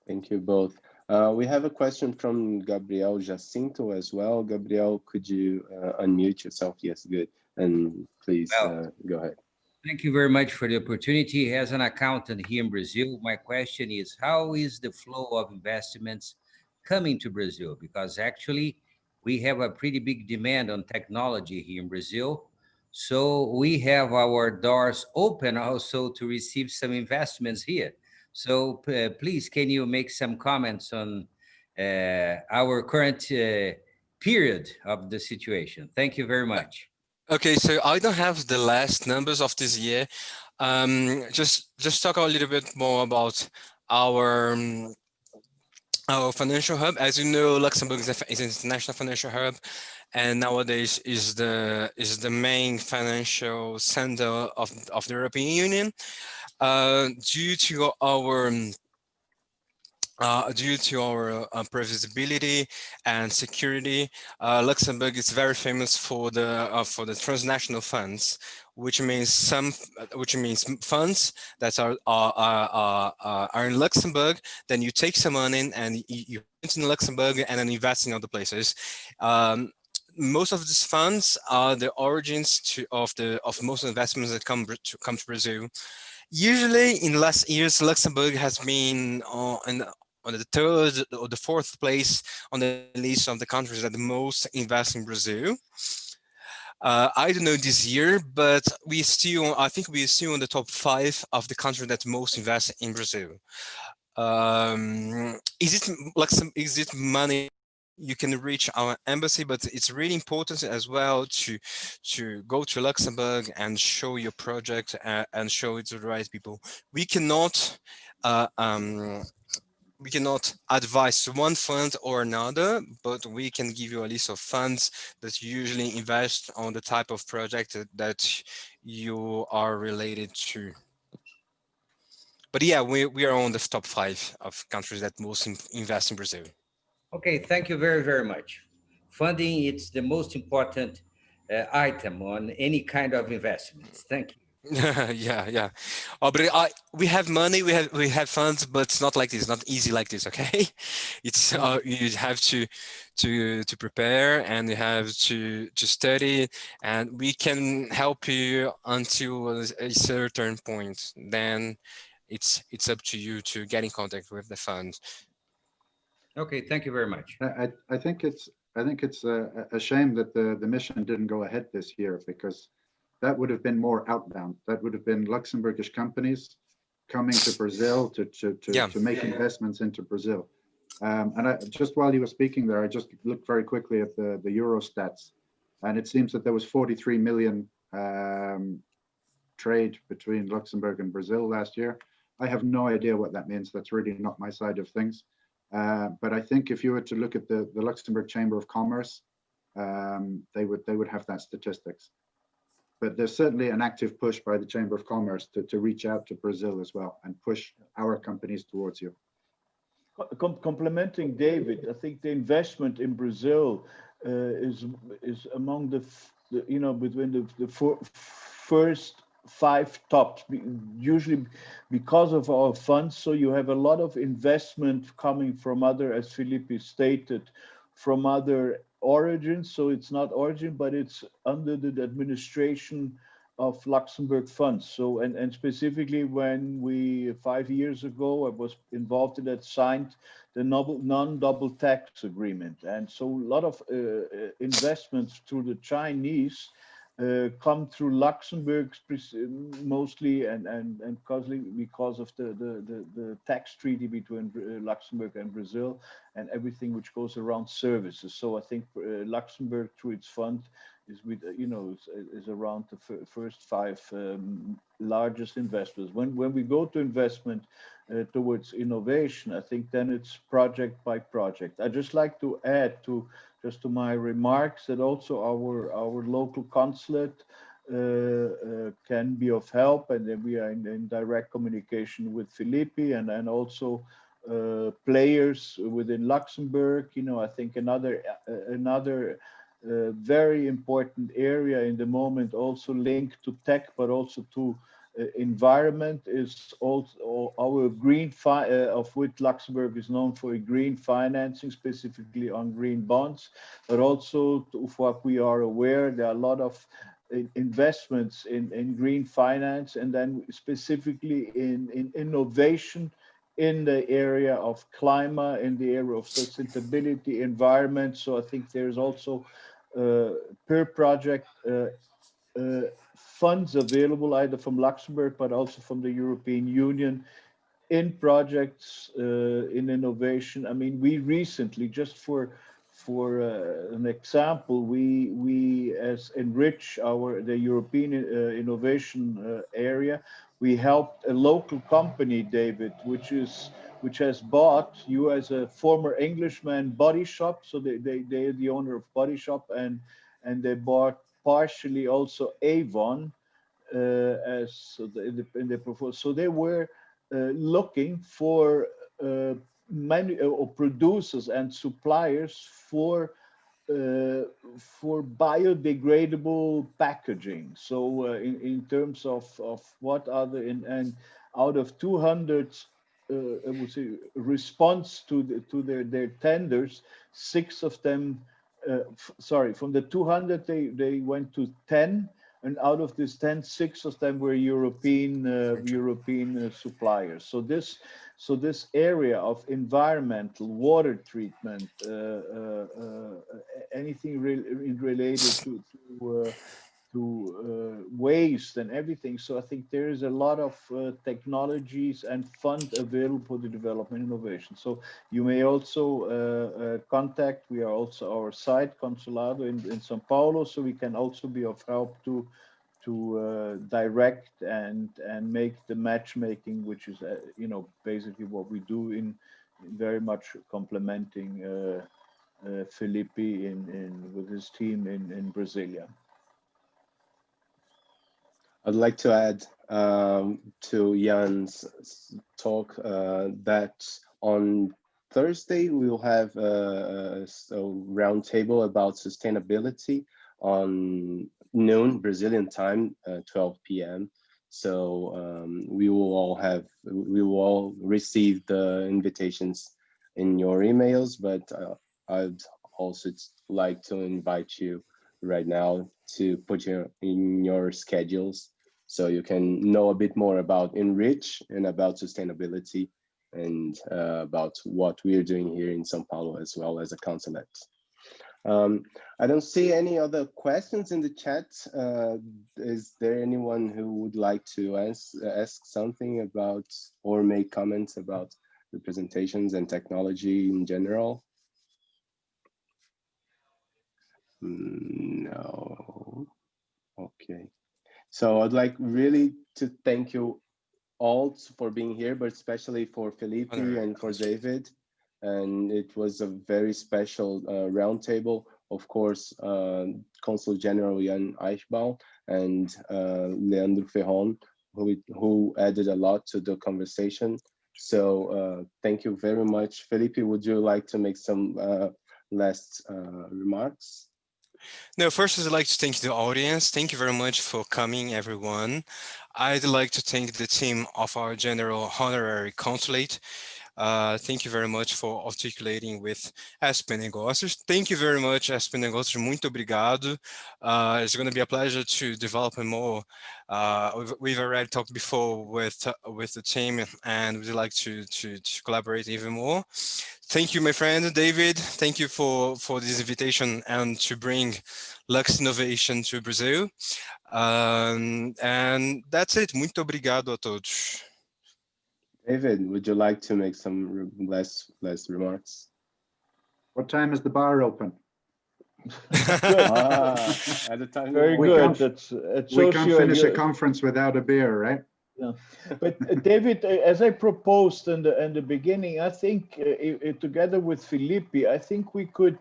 Thank you both. We have a question from Gabriel Jacinto as well. Gabriel, could you unmute yourself? Yes, good. And please go ahead. Thank you very much for the opportunity. As an accountant here in Brazil, my question is, how is the flow of investments coming to Brazil? Because actually, we have a pretty big demand on technology here in Brazil. So we have our doors open also to receive some investments here. So please, can you make some comments on our current period of the situation? Thank you very much. Okay, so I don't have the last numbers of this year. Just talk a little bit more about our financial hub. As you know, Luxembourg is an international financial hub, and nowadays is the main financial center of the European Union. Due to our previsibility and security, Luxembourg is very famous for the transnational funds, which means funds that are in Luxembourg. Then you take some money and you put in Luxembourg and then invest in other places. Most of these funds are the origins of most investments that come to Brazil. Usually, in last years, Luxembourg has been on the third or the fourth place on the list of the countries that the most invest in Brazil. I don't know this year, but I think we're still in the top 5 of the countries that most invest in Brazil. Is it money you can reach our embassy, but it's really important as well to go to Luxembourg and show your project and show it to the right people. We cannot advise one fund or another, but we can give you a list of funds that usually invest on the type of project that you are related to. But yeah, we are on the top 5 of countries that most invest in Brazil. Okay, thank you very, very much. Funding, it's the most important item on any kind of investments. Thank you. Yeah. Oh, but we have money, we have funds, but it's not like this, not easy like this, okay? It's you have to prepare, and you have to study, and we can help you until a certain point. Then it's up to you to get in contact with the fund. Okay, thank you very much. I think it's a shame that the mission didn't go ahead this year, because that would have been more outbound. That would have been Luxembourgish companies coming to Brazil to make investments into Brazil. And just while you were speaking there, I just looked very quickly at the Eurostats, and it seems that there was 43 million trade between Luxembourg and Brazil last year. I have no idea what that means. That's really not my side of things. But I think if you were to look at the Luxembourg Chamber of Commerce, they would have that statistics. But there's certainly an active push by the Chamber of Commerce to reach out to Brazil as well and push our companies towards you. Complementing David, I think the investment in Brazil is among between the first 5 tops, usually because of our funds. So you have a lot of investment coming from other, as Felipe stated, from other origins. So it's not origin, but it's under the administration of Luxembourg funds. So and specifically when we 5 years ago, I was involved in that, signed the non-double tax agreement. And so a lot of investments through the Chinese come through Luxembourg mostly, and because of the tax treaty between Luxembourg and Brazil, and everything which goes around services. So I think Luxembourg, through its fund, is with is around the first 5 largest investors. When we go to investment towards innovation, I think then it's project by project. I just like to add to my remarks that also our local consulate can be of help, and then we are in direct communication with Felipe and also players within Luxembourg. I think another very important area in the moment, also linked to tech but also to environment, is also our green of which Luxembourg is known for green financing, specifically on green bonds, but also of what we are aware, there are a lot of investments in green finance, and then specifically in innovation in the area of climate, in the area of sustainability, environment. So I think there's also per project funds available either from Luxembourg but also from the European Union in projects in innovation. I mean, we recently, just for an example, we as enrich the European innovation area, we helped a local company, David, which has bought, you as a former Englishman, Body Shop. So they're the owner of Body Shop, and they bought partially also Avon in the proposal. So they were looking for many producers and suppliers for biodegradable packaging. So in terms of what other, and out of 200 I would say response to their tenders, 6 of them sorry, from the 200 they went to 10 and out of this 10, 6 of them were European suppliers. So this area of environmental, water treatment, anything related to waste and everything. So I think there is a lot of technologies and fund available for the development innovation. So you may also contact, we are also our site, Consulado in São Paulo, so we can also be of help to direct and make the matchmaking, which is basically what we do in very much complementing Felipe with his team in Brasilia. I'd like to add to Jan's talk that on Thursday we will have a roundtable about sustainability on noon Brazilian time, 12 p.m. So we will all receive the invitations in your emails, but I'd also like to invite you right now to put in your schedules so you can know a bit more about Enrich and about sustainability and about what we are doing here in São Paulo as well as a consulate. I don't see any other questions in the chat. Is there anyone who would like to ask something about or make comments about the presentations and technology in general? No. Okay. So I'd like really to thank you all for being here, but especially for Felipe and for David. And it was a very special roundtable. Of course, Consul-General Jan Eichbaum and Leandro Ferron, who added a lot to the conversation. So thank you very much. Felipe, would you like to make some last remarks? No, first I'd like to thank the audience. Thank you very much for coming, everyone. I'd like to thank the team of our General Honorary Consulate. Thank you very much for articulating with SPNegócios. Thank you very much, SPNegócios. Muito obrigado. It's going to be a pleasure to develop more. We've already talked before with the team, and we'd like to collaborate even more. Thank you, my friend David. Thank you for this invitation and to bring Luxinnovation to Brazil. And that's it. Muito obrigado a todos. David, would you like to make some last remarks? What time is the bar open? At the time very good. We can't finish a conference without a beer, right? Yeah. But David, as I proposed in the beginning, I think together with Felipe, I think we could,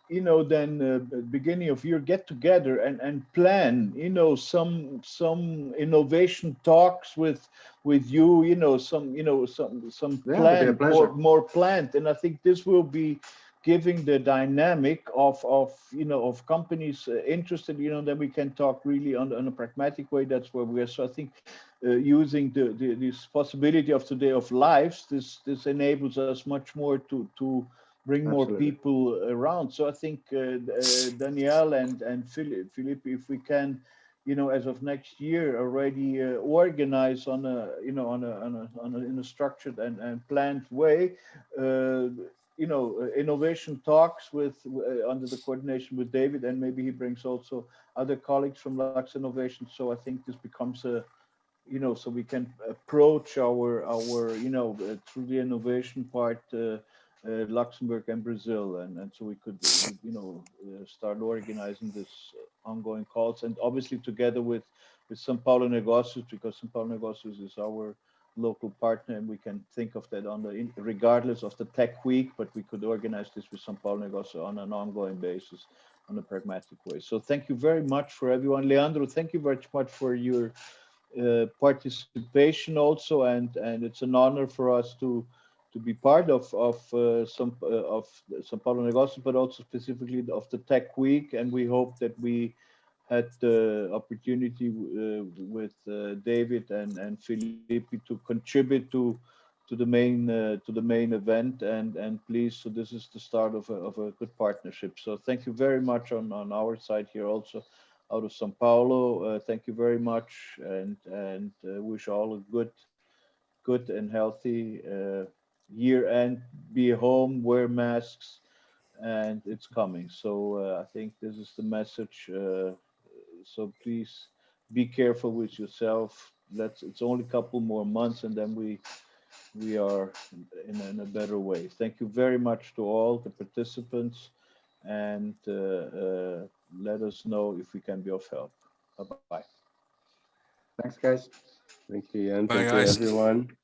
then beginning of year get together and plan, some innovation talks with you, some plan, more planned, and I think this will be giving the dynamic of companies interested, then we can talk really on a pragmatic way. That's where we are. So I think using this possibility of today of lives, this enables us much more to bring more people around. So I think Danielle and Felipe, if we can, as of next year already organize in a structured and planned way, innovation talks under the coordination with David, and maybe he brings also other colleagues from Lux Innovation. So I think this becomes so we can approach our through the innovation part, Luxembourg and Brazil, and so we could start organizing this ongoing calls, and obviously together with São Paulo Negócios, because São Paulo Negócios is our local partner, and we can think of that regardless of the tech week, but we could organize this with São Paulo Negócios on an ongoing basis, on a pragmatic way. So thank you very much for everyone. Leandro, thank you very much for your participation also, and it's an honor for us to be part of São Paulo Negócios, but also specifically of the tech week, and we hope that we had the opportunity with David and Felipe to contribute to the main event, and please, so this is the start of a good partnership. So thank you very much on our side here also out of São Paulo. Thank you very much, and wish all a good and healthy year end. Be home, wear masks, and it's coming. So I think this is the message. So please be careful with yourself. It's only a couple more months, and then we are in a better way. Thank you very much to all the participants, and let us know if we can be of help. Bye-bye. Thanks, guys. Thank you, Ian. Bye, Thank you, guys. everyone.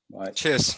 Bye. Cheers.